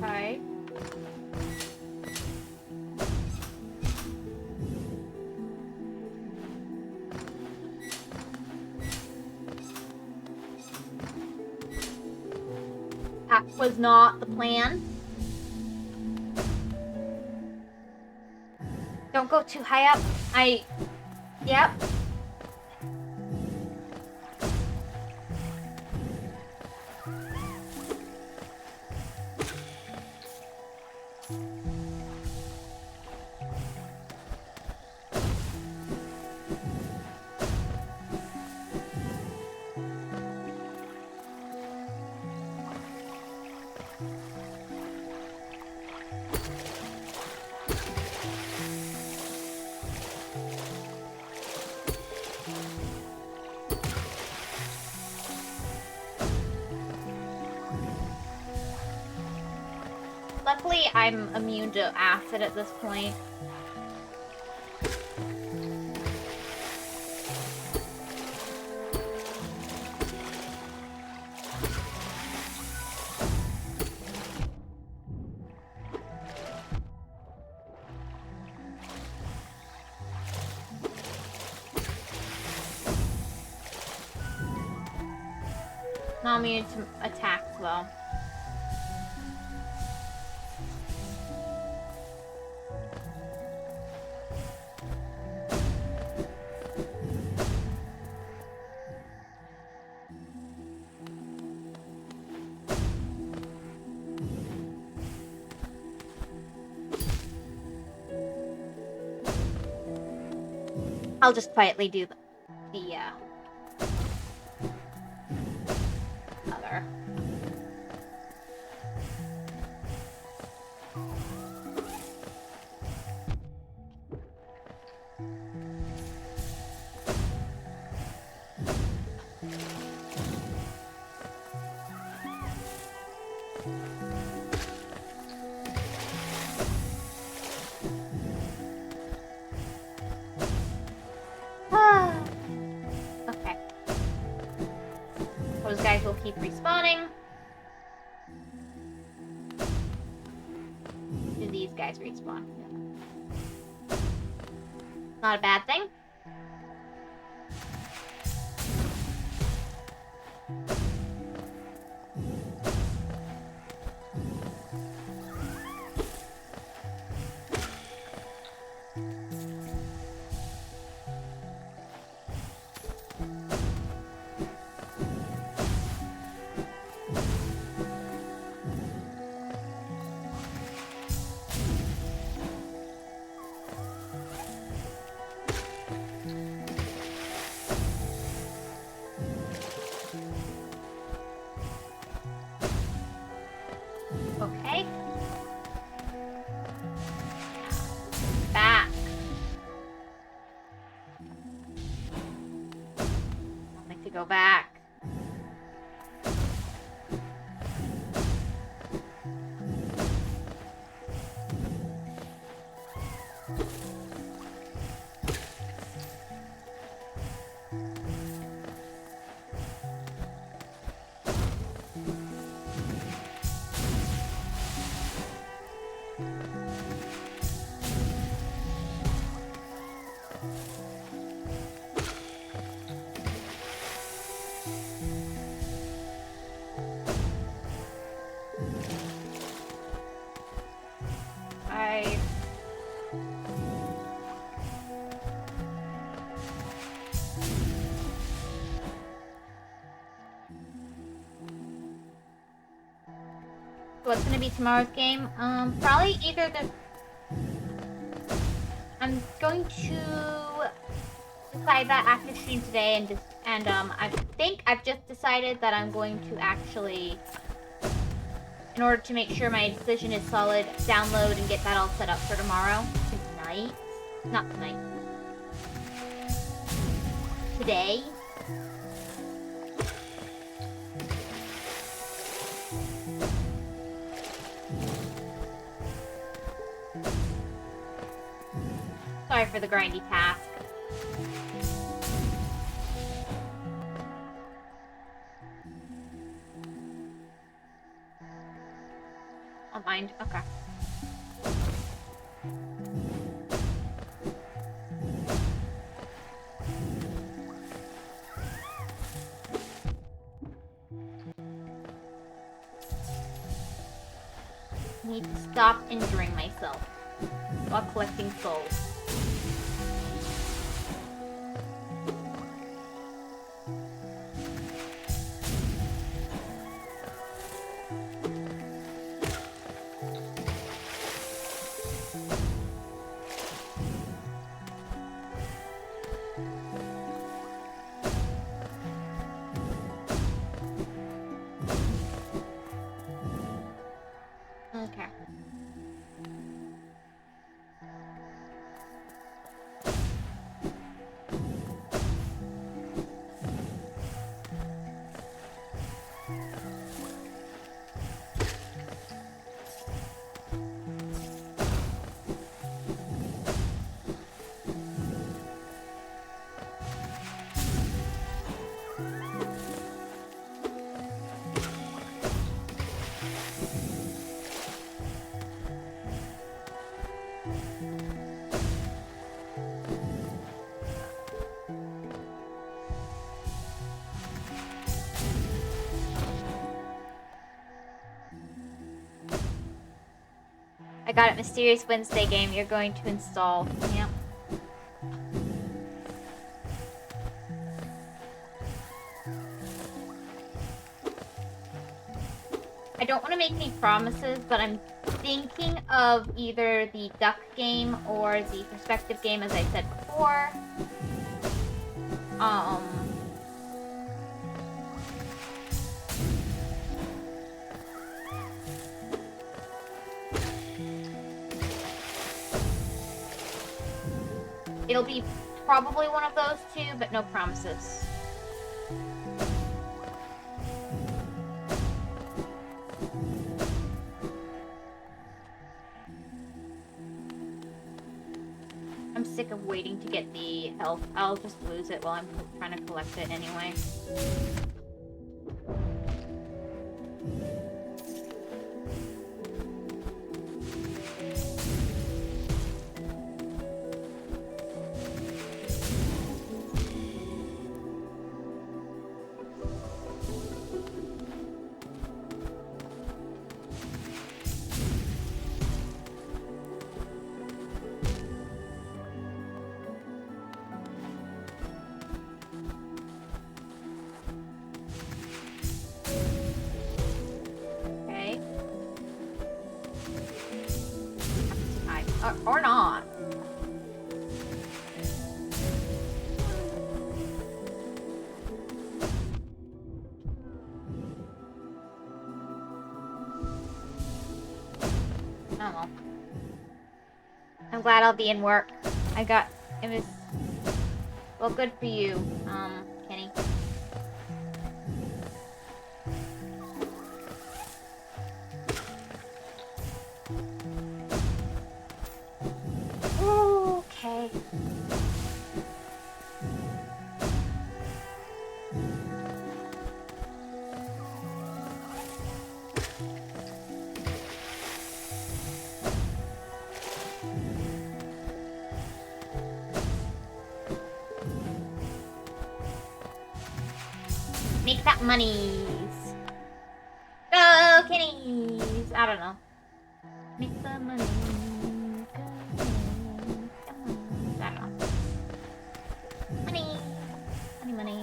Okay. That was not the plan. Don't go too high up. Yep. Luckily, I'm immune to acid at this point. Not immune to attacks, though. I'll just quietly do the other. keep respawning. Do these guys respawn? Not a bad thing. Okay. Back. I'd like to go back. What's gonna be tomorrow's game? Probably either the... I'm going to decide that after stream today, and I think I've just decided that I'm going to actually, in order to make sure my decision is solid, download and get that all set up for tomorrow. Tonight? Not tonight. Today. Sorry for the grindy task. Don't mind. Okay. Need to stop injuring myself while collecting souls. Okay. I got it. Mysterious Wednesday game you're going to install. Yep. I don't want to make any promises, but I'm thinking of either the duck game or the perspective game, as I said before. It'll be probably one of those two, but no promises. I'm sick of waiting to get the health. I'll just lose it while I'm trying to collect it anyway. Okay. Or not. I don't know. I'm glad I'll be in work. It was, well, good for you, Kenny. Okay. Make that monies. Go, Kenny's. I don't know. Make the money. Go, Kenny. Come on. I don't know. Money. Money, money.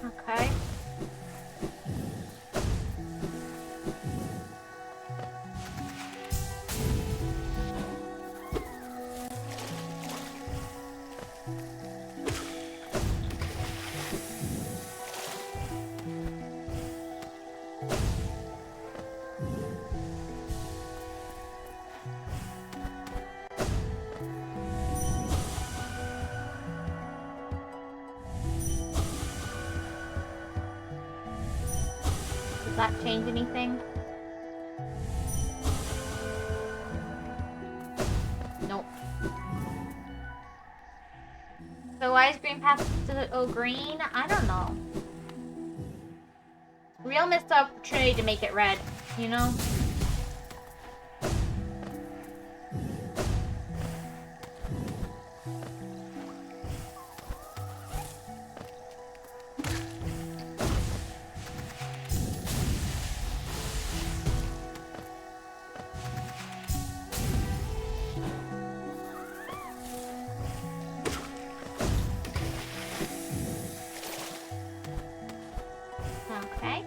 Okay. Does that change anything? Nope. So why is green path to green? I don't know. Real missed opportunity to make it red, you know? Okay.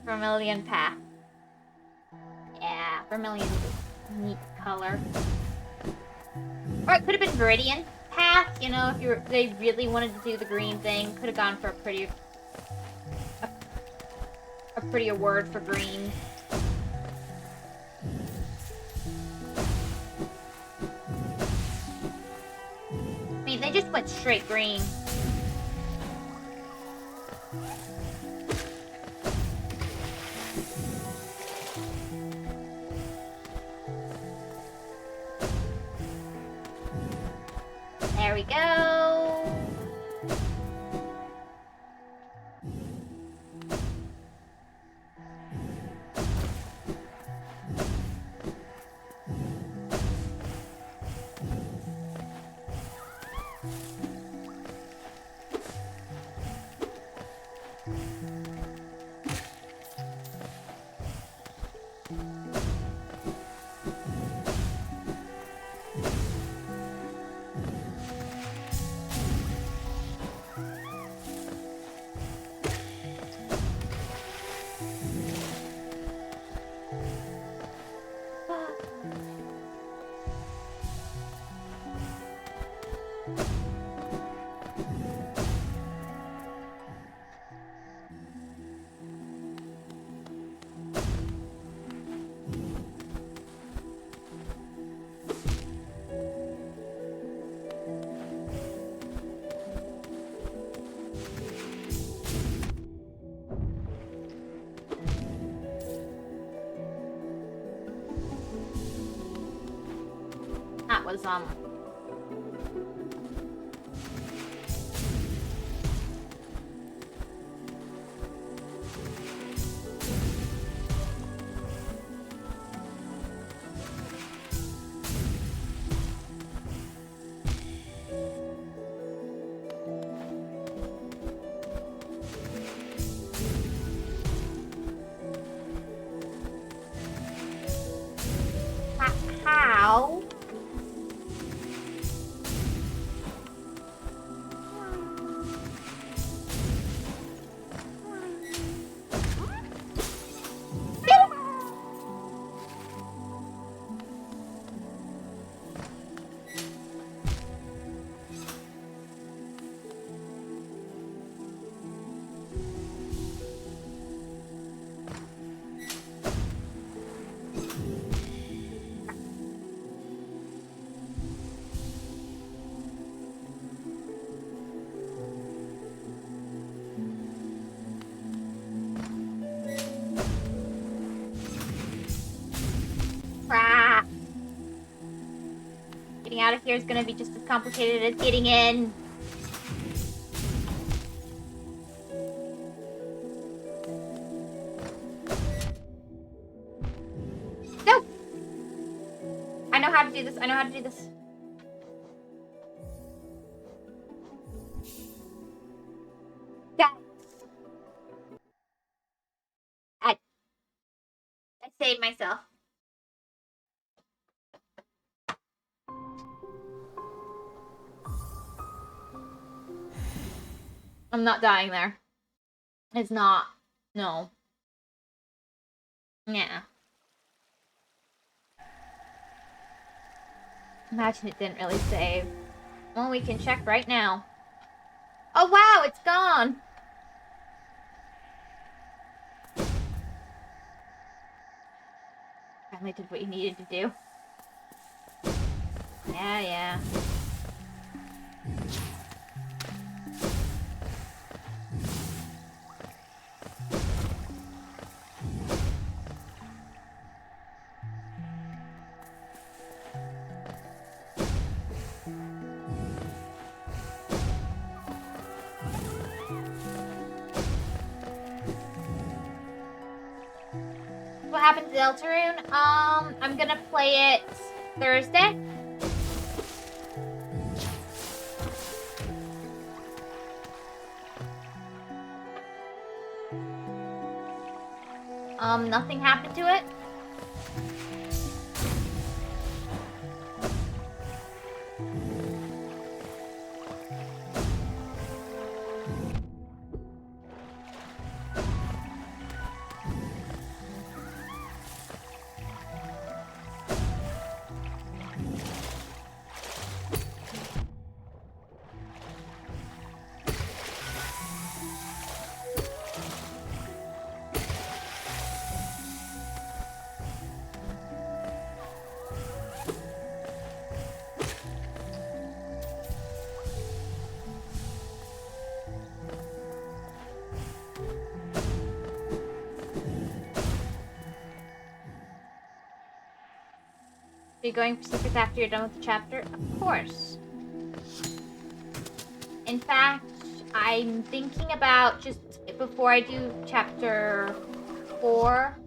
Vermilion path. Yeah, vermilion's a neat color. Or it could have been Viridian path, you know, if they really wanted to do the green thing. Could have gone for a prettier word for green. I mean, they just went straight green. There we go. was how? Crap. Getting out of here is gonna be just as complicated as getting in. No! I know how to do this. I know how to do this. Got it. I saved myself. I'm not dying there. It's not. No. Yeah. Imagine it didn't really save. Well, we can check right now. Oh wow, it's gone! Finally did what you needed to do. Yeah. What happened to Deltarune? I'm gonna play it Thursday. Nothing happened to it. Are you going for secrets after you're done with the chapter? Of course. In fact, I'm thinking about just before I do chapter 4.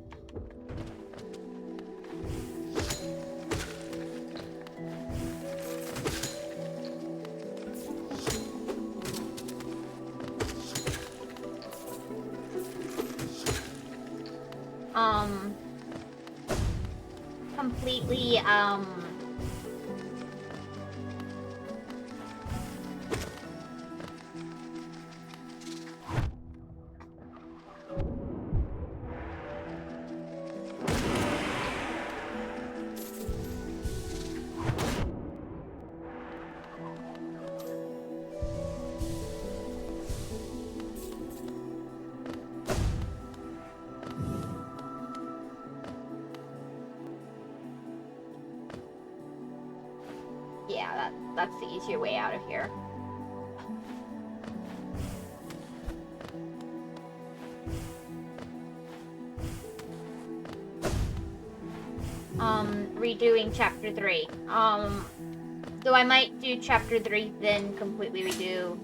Completely, yeah, that's the easier way out of here. Redoing chapter 3. So I might do chapter 3, then completely redo.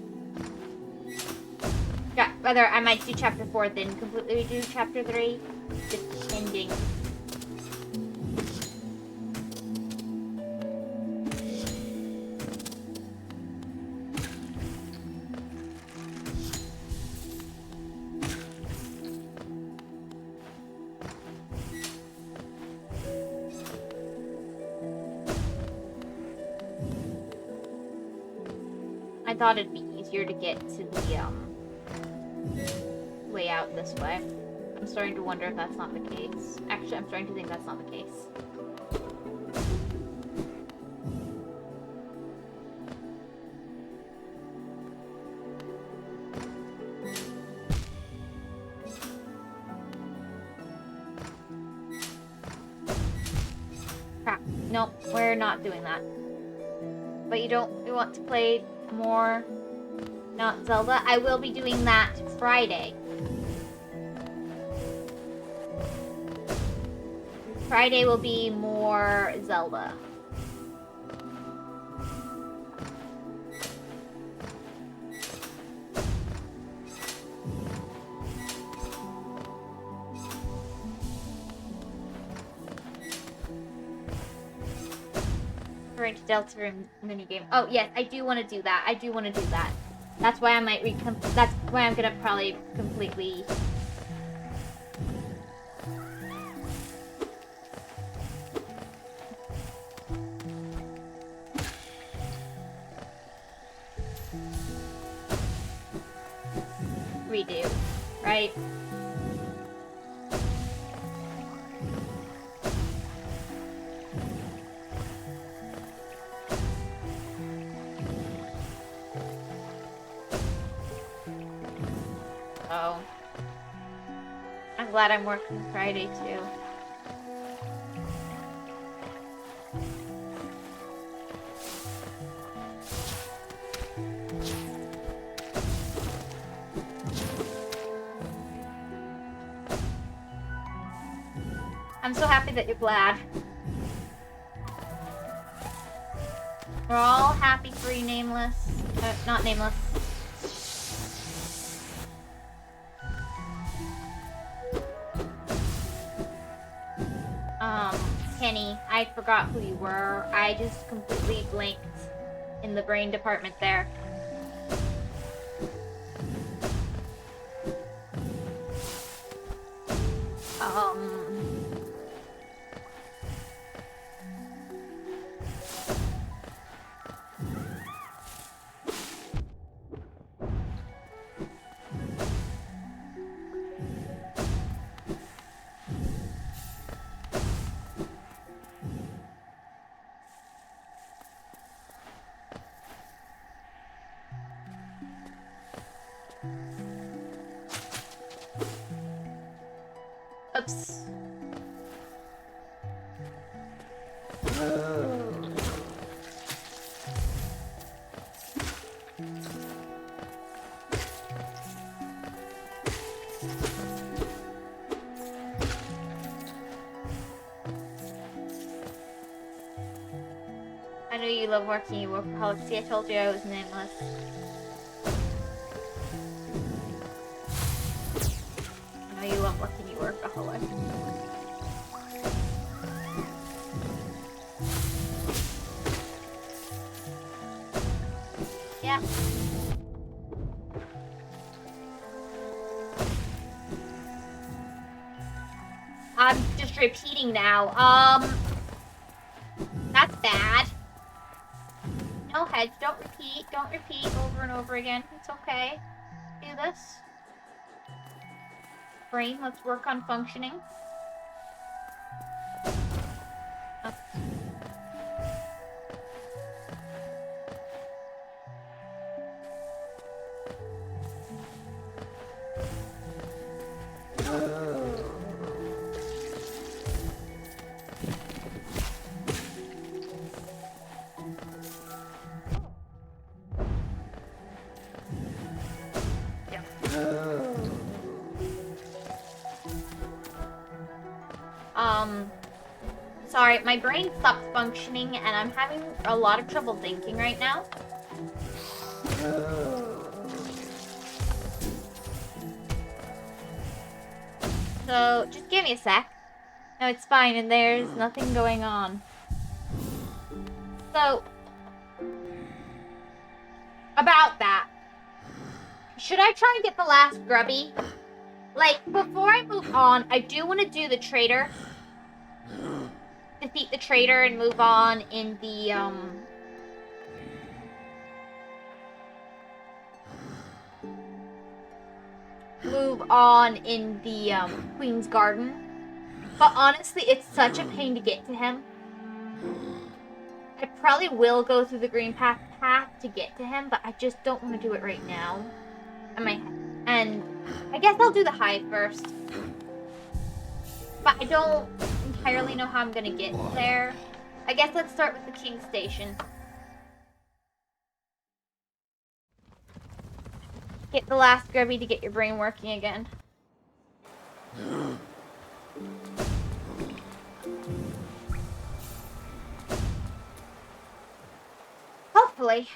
Whether I might do chapter 4, then completely redo chapter 3, depending. I thought it'd be easier to get to the way out this way. I'm starting to wonder if that's not the case. Actually, I'm starting to think that's not the case. Crap. Nope, we're not doing that. But we want to play more not Zelda. I will be doing that Friday. Friday will be more Zelda. Going to Delta Room minigame. Oh yes, I do want to do that. I do want to do that. That's why I might that's why I'm gonna probably completely redo, right? Oh. I'm glad I'm working Friday too. I'm so happy that you're glad. We're all happy for you, Nameless. Not Nameless. Kenny, I forgot who you were. I just completely blanked in the brain department there. Oops. I know you love working, you workaholic. See, I told you I was nameless. I know you love working, you workaholic. Yeah. I'm just repeating now. That's bad. No heads, don't repeat over and over again. It's okay. Do this. Brain, let's work on functioning. Sorry, my brain stopped functioning and I'm having a lot of trouble thinking right now. So, just give me a sec. No, it's fine and there's nothing going on. So, about that. Should I try and get the last grubby? Like, before I move on, I do want to do the traitor. Defeat the traitor and move on in the, Queen's Garden. But honestly, it's such a pain to get to him. I probably will go through the green path to get to him, but I just don't want to do it right now. And I guess I'll do the hive first. But I don't entirely know how I'm gonna get there. I guess let's start with the King Station. Get the last grubby to get your brain working again. Hopefully.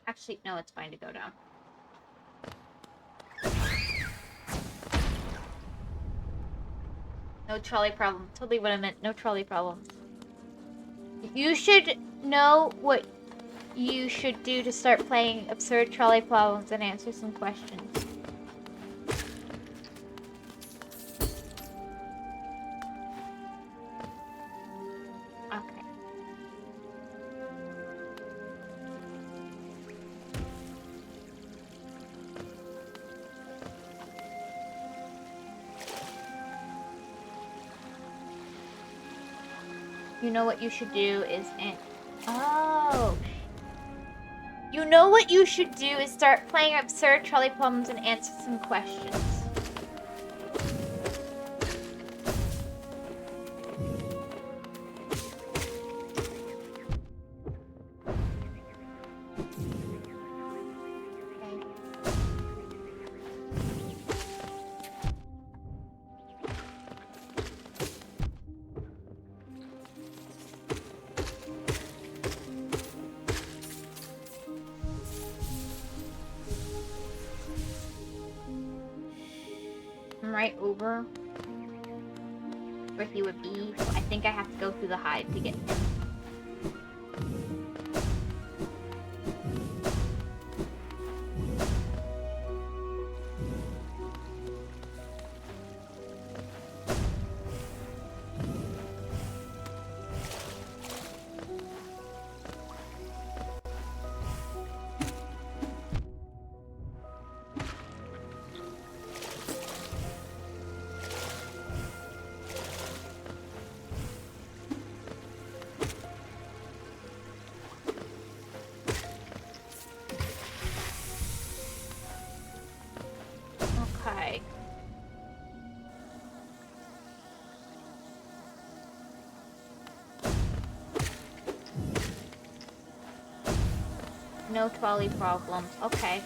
Actually, no, it's fine to go down. No trolley problem. Totally what I meant. No trolley problems. You should know what you should do to start playing absurd trolley problems and answer some questions. Okay. You know what you should do is oh. You know what you should do is start playing absurd trolley problems and answer some questions. Right over where he would be. So I think I have to go through the hive to get him. Okay. No trolley problems. Okay.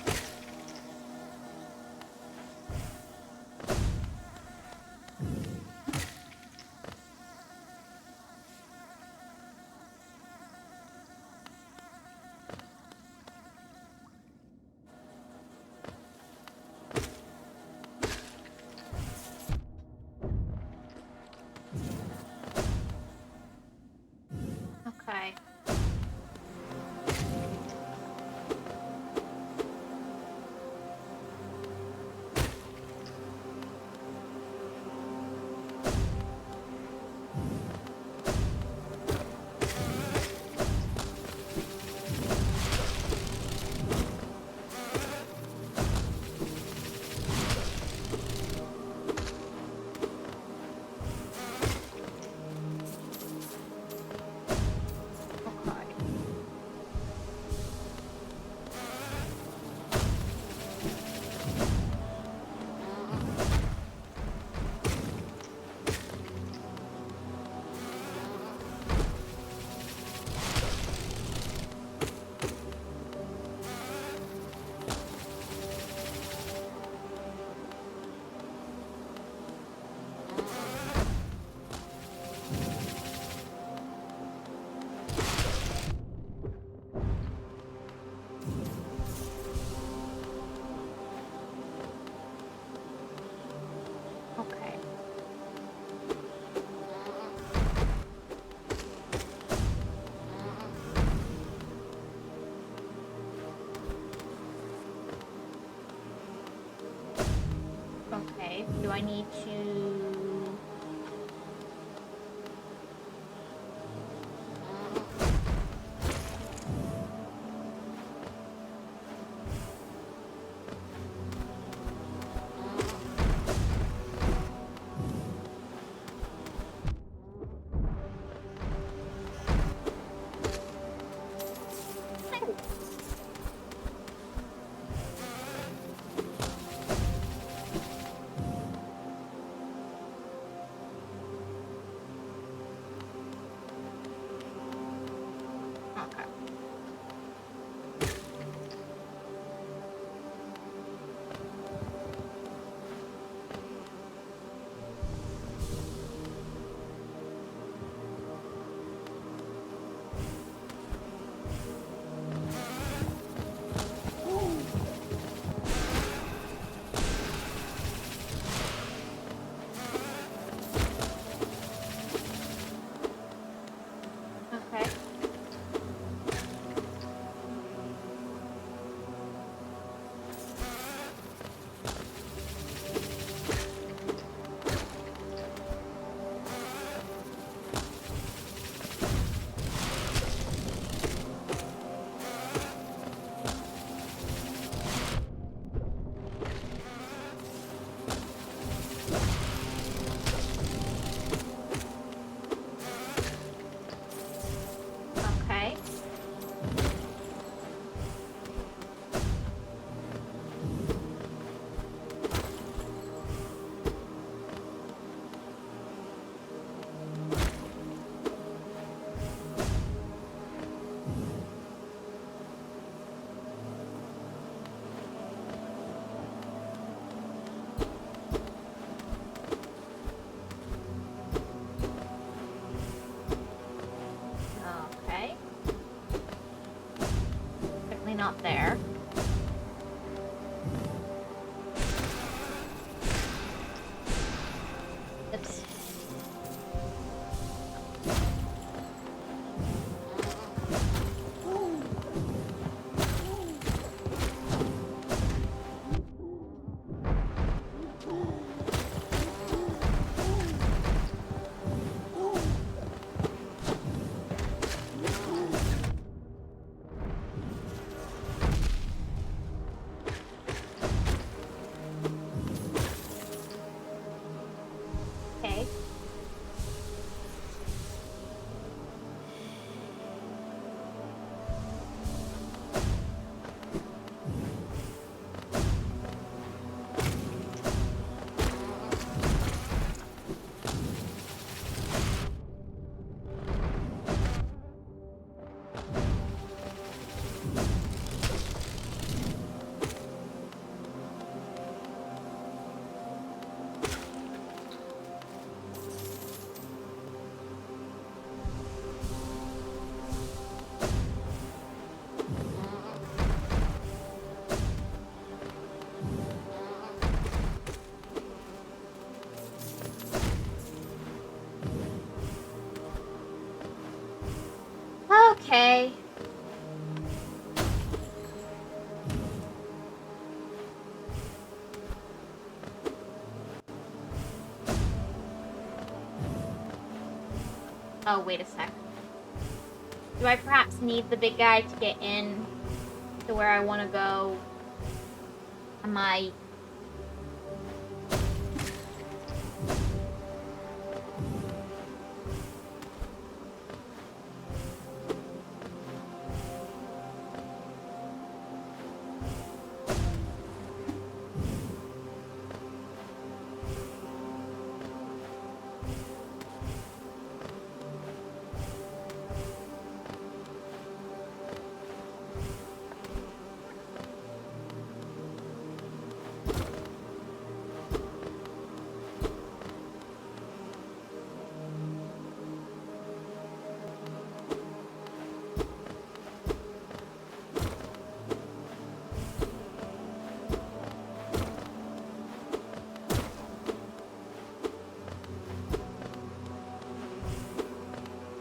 Okay. Do I need to... Okay. Okay. Okay. Okay. Certainly not there. Oops. Okay. Okay. Oh, wait a sec. Do I perhaps need the big guy to get in to where I want to go? Am I...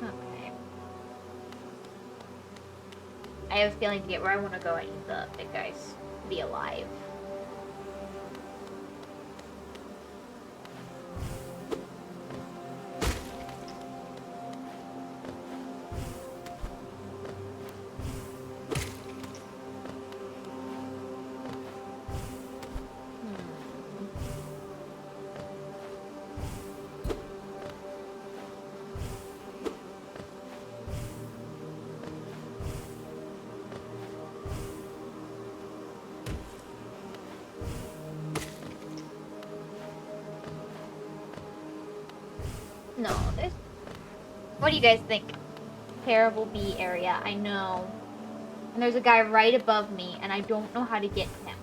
Okay. I have a feeling to get where I want to go, I need the big guys to be alive. No, there's... What do you guys think? Terrible bee area, I know. And there's a guy right above me, and I don't know how to get him.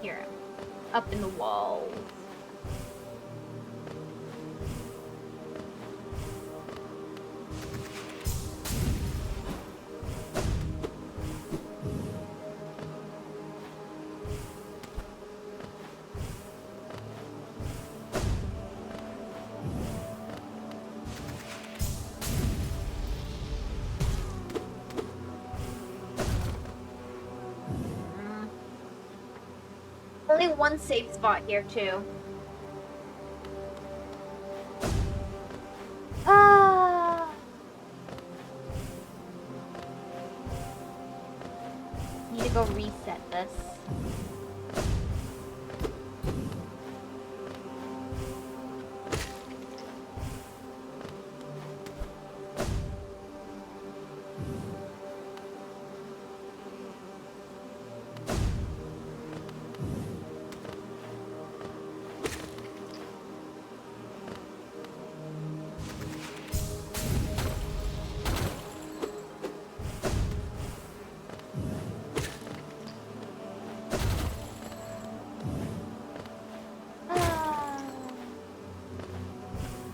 Here, up in the walls. Only one safe spot here, too. Ah. Need to go reset this.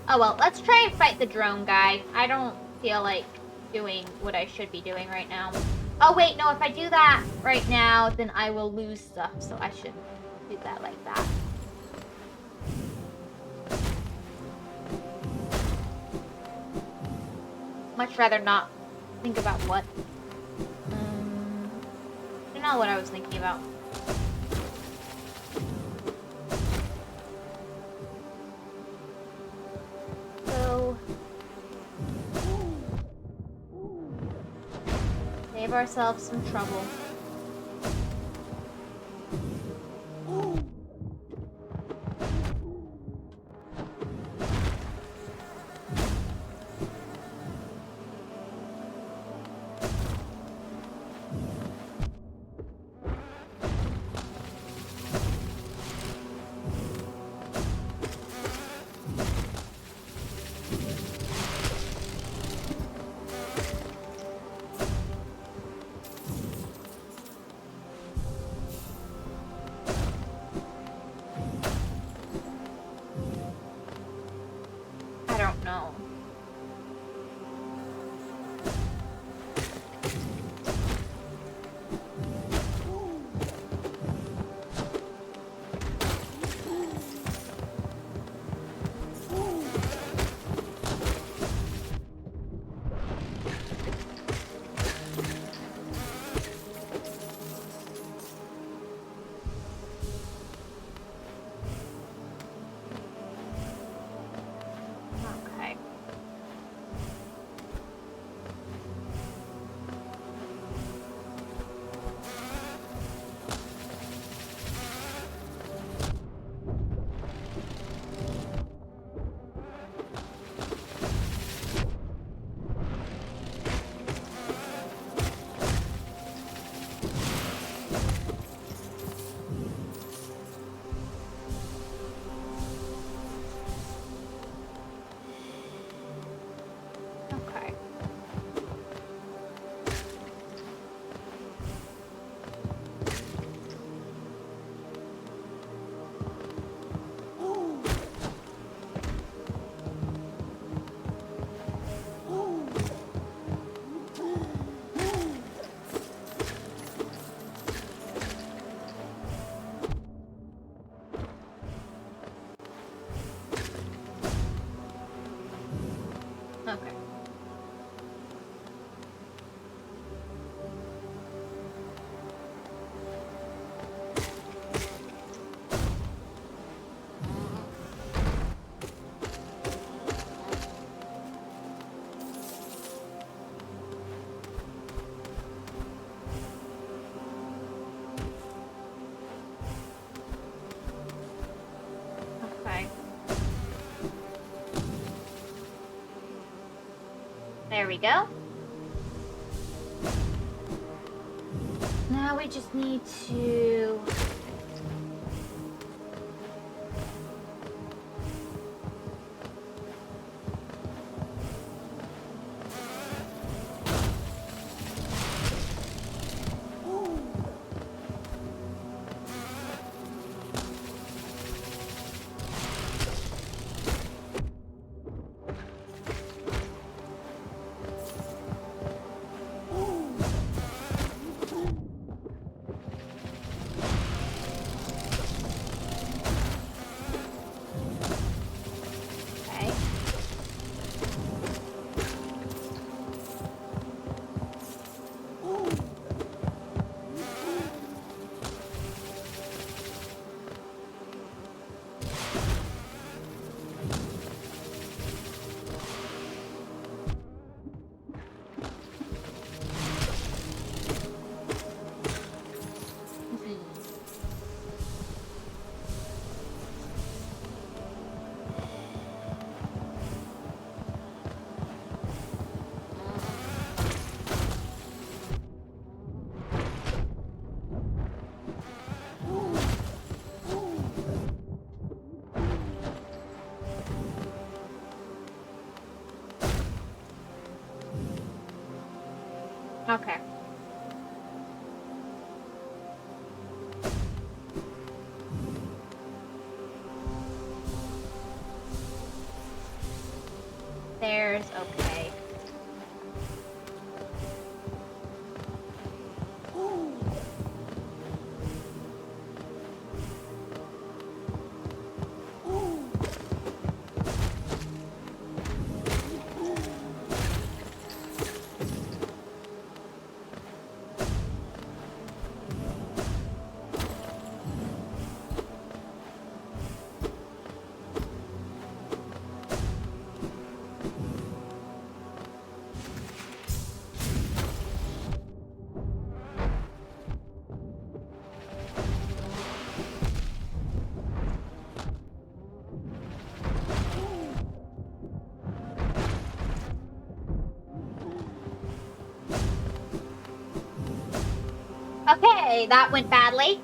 Oh well, let's try and fight the drone guy. I don't feel like doing what I should be doing right now. Oh wait, no, if I do that right now, then I will lose stuff, so I shouldn't do that like that. Much rather not think about what. I don't know what I was thinking about. So save ourselves some trouble. There we go. Now we just need to... Okay. There's okay. Okay, that went badly.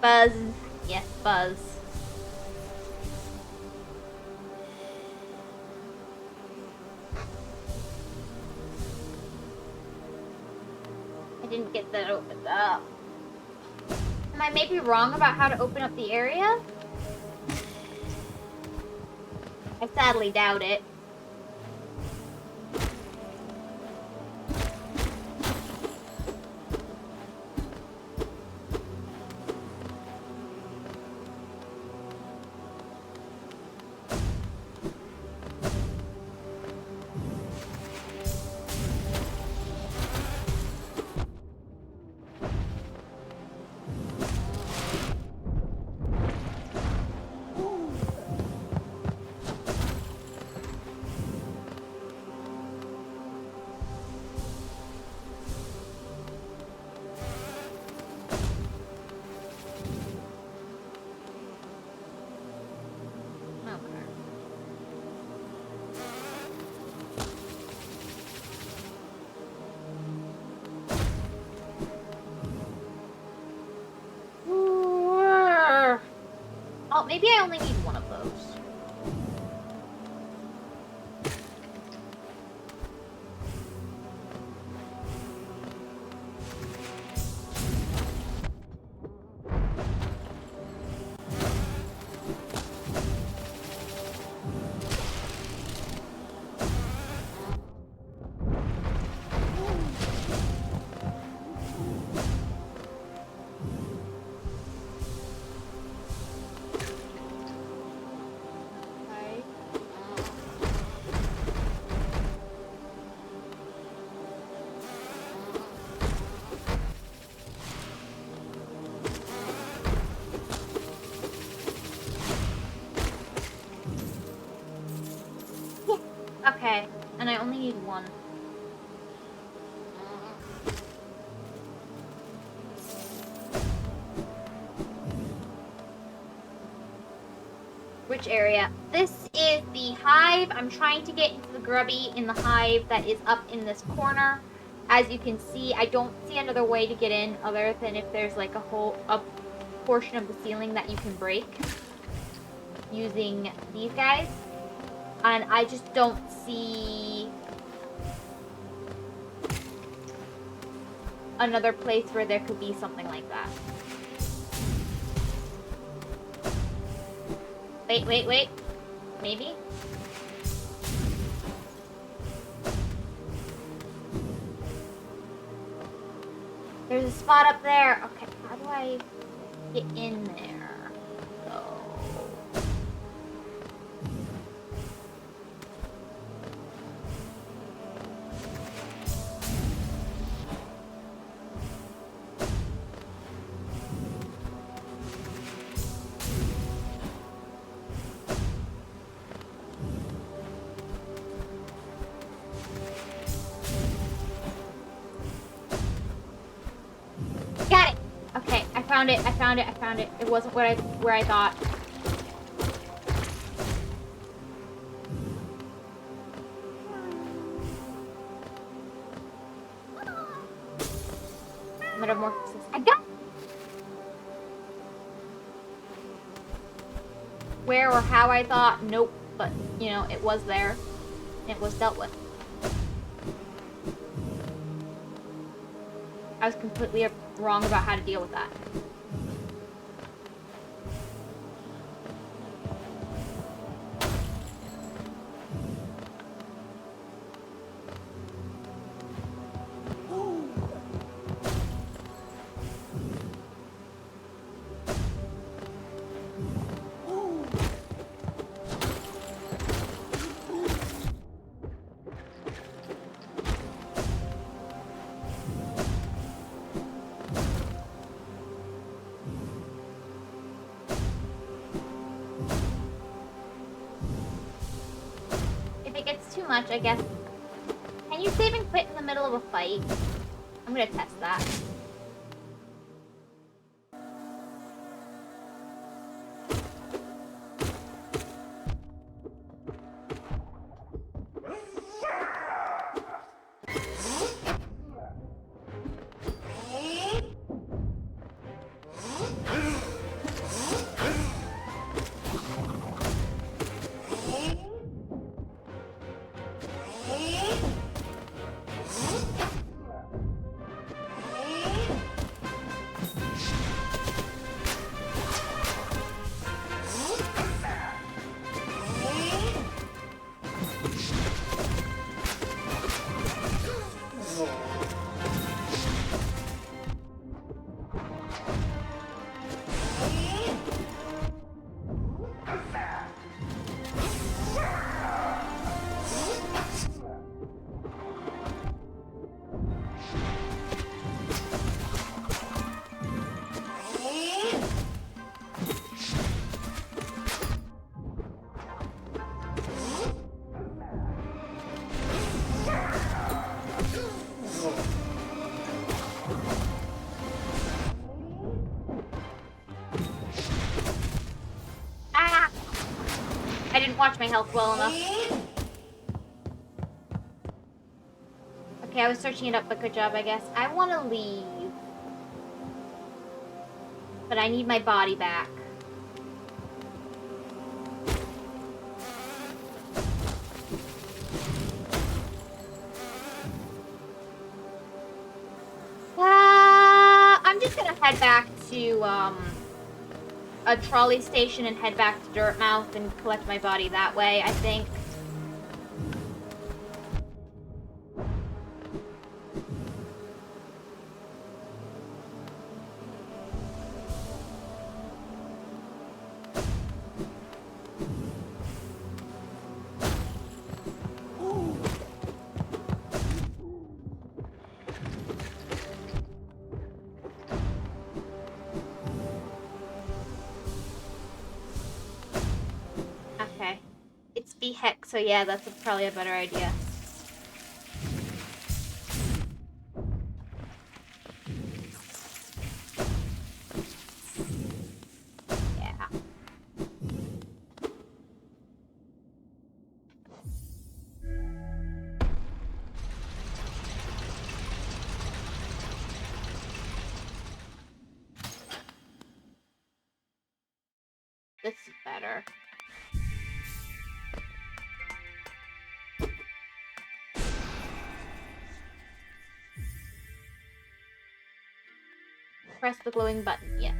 Buzz. Yes, Buzz. I didn't get that opened up. Am I maybe wrong about how to open up the area? I sadly doubt it. Oh, maybe I only need one of those. Okay, and I only need one. Which area? This is the hive. I'm trying to get into the grubby in the hive that is up in this corner. As you can see, I don't see another way to get in other than if there's like a portion of the ceiling that you can break using these guys. And I just don't see another place where there could be something like that. Wait. Maybe? There's a spot up there. Okay, how do I get in there? So... Got it! Okay, I found it. It wasn't where I thought. Metamorphosis. I got it! Where or how I thought, nope. But, you know, it was there. It was dealt with. I was completely wrong about how to deal with that. Too much, I guess. Can you save and quit in the middle of a fight? I'm gonna test that. Watch my health well enough. Okay, I was searching it up, but good job, I guess. I want to leave. But I need my body back. I'm just gonna head back to, a trolley station and head back to Dirtmouth and collect my body that way, I think. Heck, so yeah, that's probably a better idea. Yeah. This is better. Press the glowing button. Yeah.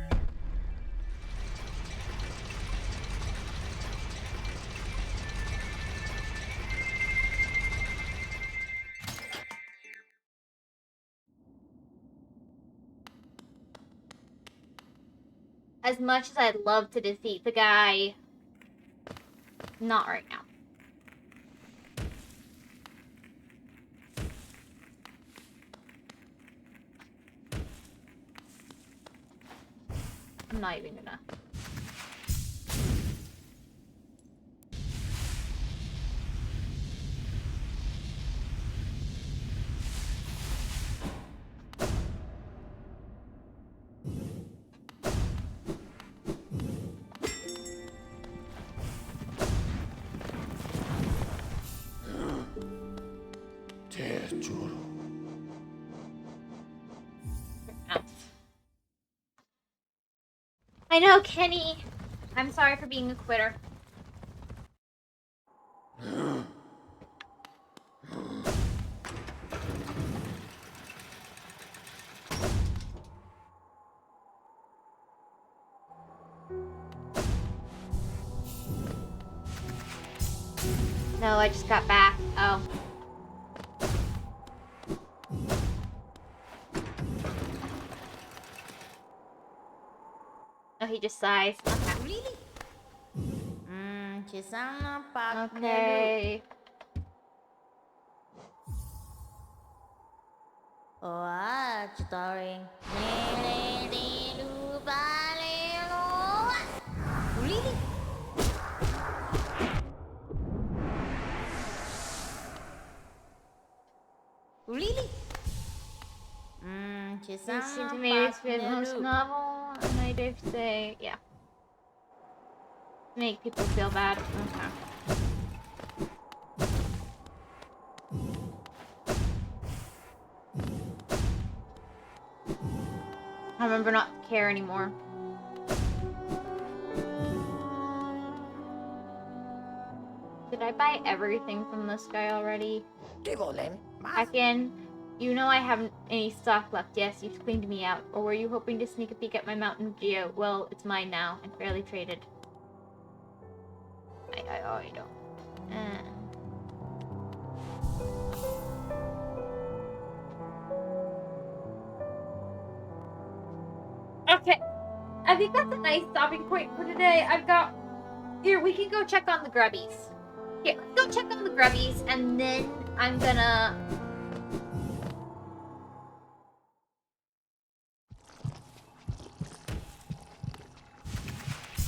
As much as I'd love to defeat the guy, not right now. I'm not even gonna. I know, Kenny. I'm sorry for being a quitter. No, I just got back. Oh. Oh, he just sighs. Okay. Really? Ci sono pak Okay. Wah, story. Really? Really? Ci You seem to sono me pak to be the most novel, and I dare say, yeah. Make people feel bad. Okay. I remember not to care anymore. Did I buy everything from this guy already? Heckin', you know I haven't any stock left. Yes, you've cleaned me out. Or were you hoping to sneak a peek at my Mountain of Geo? Well, it's mine now, and fairly traded. I don't. Okay. I think that's a nice stopping point for today. I've got... Here, we can go check on the grubbies. Here, let's go check on the grubbies, and then I'm gonna...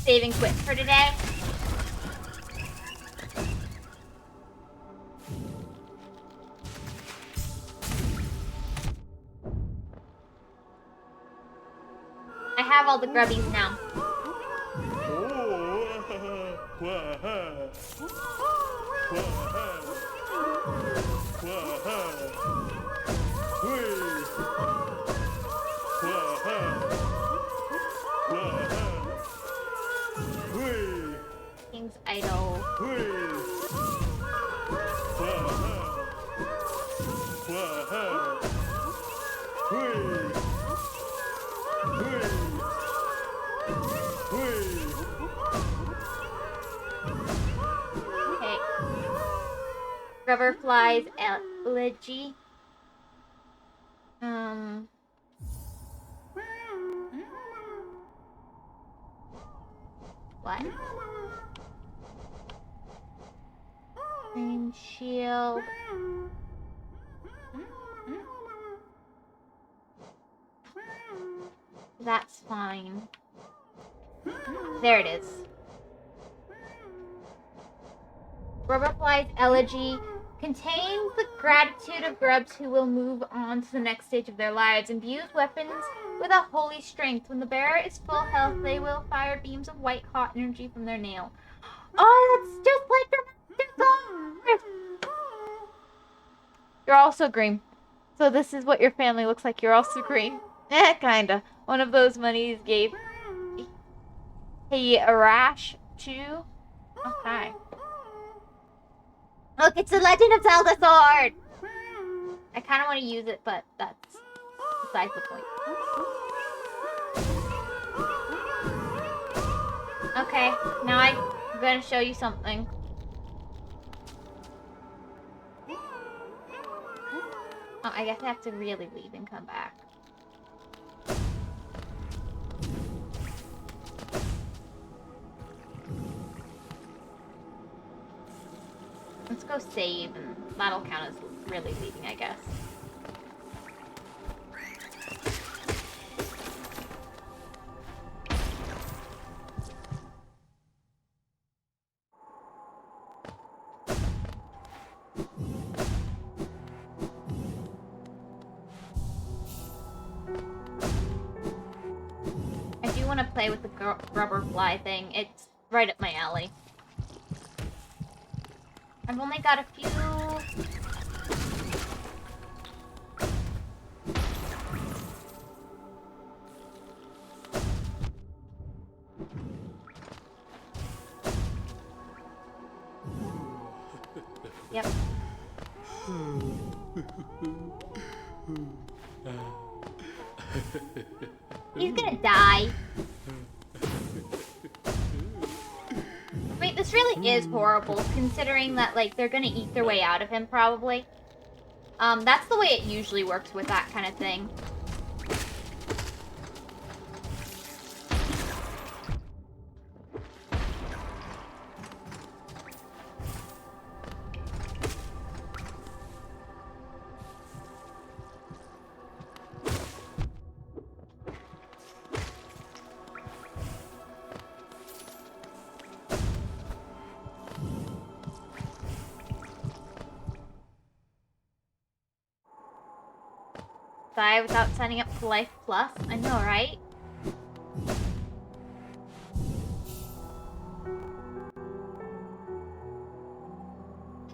save and quit for today. I have all the grubbies now. King's Idol. Okay. Rubberfly's elegy. What? Green shield. That's fine. There it is. Rubberfly's elegy contains the gratitude of grubs who will move on to the next stage of their lives. Imbues weapons with a holy strength. When the bearer is full health, they will fire beams of white hot energy from their nail. Oh, that's just like the song. You're also green. So this is what your family looks like. You're also green. Kinda. One of those monies gave... Hey, Arash 2. Okay. Look, it's the Legend of Zelda sword! I kind of want to use it, but that's besides the point. Okay, now I'm gonna show you something. Oh, I guess I have to really leave and come back. Let's go save, and that'll count as really leaving, I guess. I do want to play with the rubber fly thing. It's right up my alley. I've only got a few... Yep. He's gonna die. Wait, this really is horrible, considering that, like, they're gonna eat their way out of him, probably. That's the way it usually works with that kind of thing. Die without signing up for Life Plus. I know, right?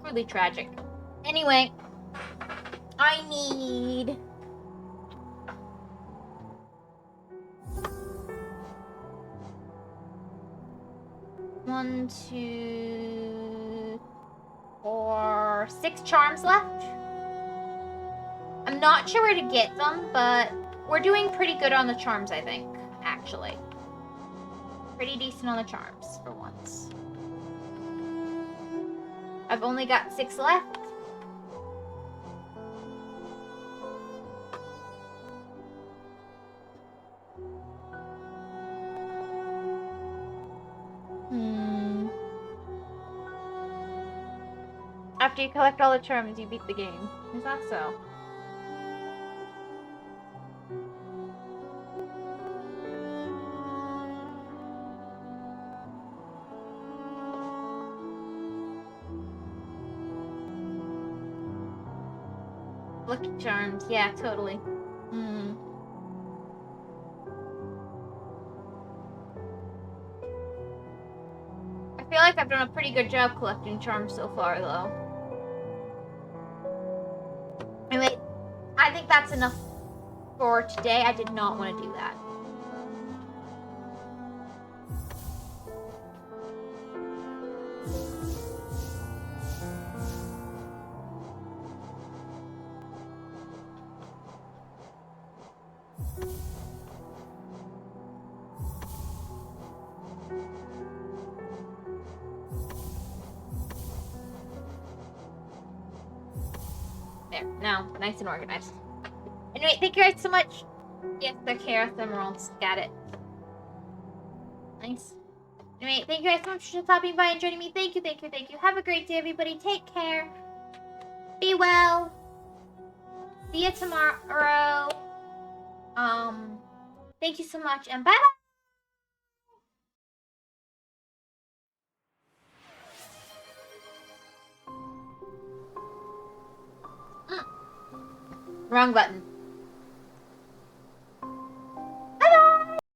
Truly tragic. Anyway, I need... One, two, four, 6 charms left. I'm not sure where to get them, but we're doing pretty good on the charms, I think, actually. Pretty decent on the charms, for once. I've only got 6 left. After you collect all the charms, you beat the game. Is that so? Lucky charms, yeah, totally. I feel like I've done a pretty good job collecting charms so far, though. Anyway, I think that's enough for today. I did not want to do that. There, now, nice and organized. Anyway, thank you guys so much. Yes, the Chaos Emeralds. Got it. Nice. Anyway, thank you guys so much for stopping by and joining me. Thank you, thank you, thank you. Have a great day, everybody. Take care. Be well. See you tomorrow. Thank you so much, and bye-bye. Wrong button.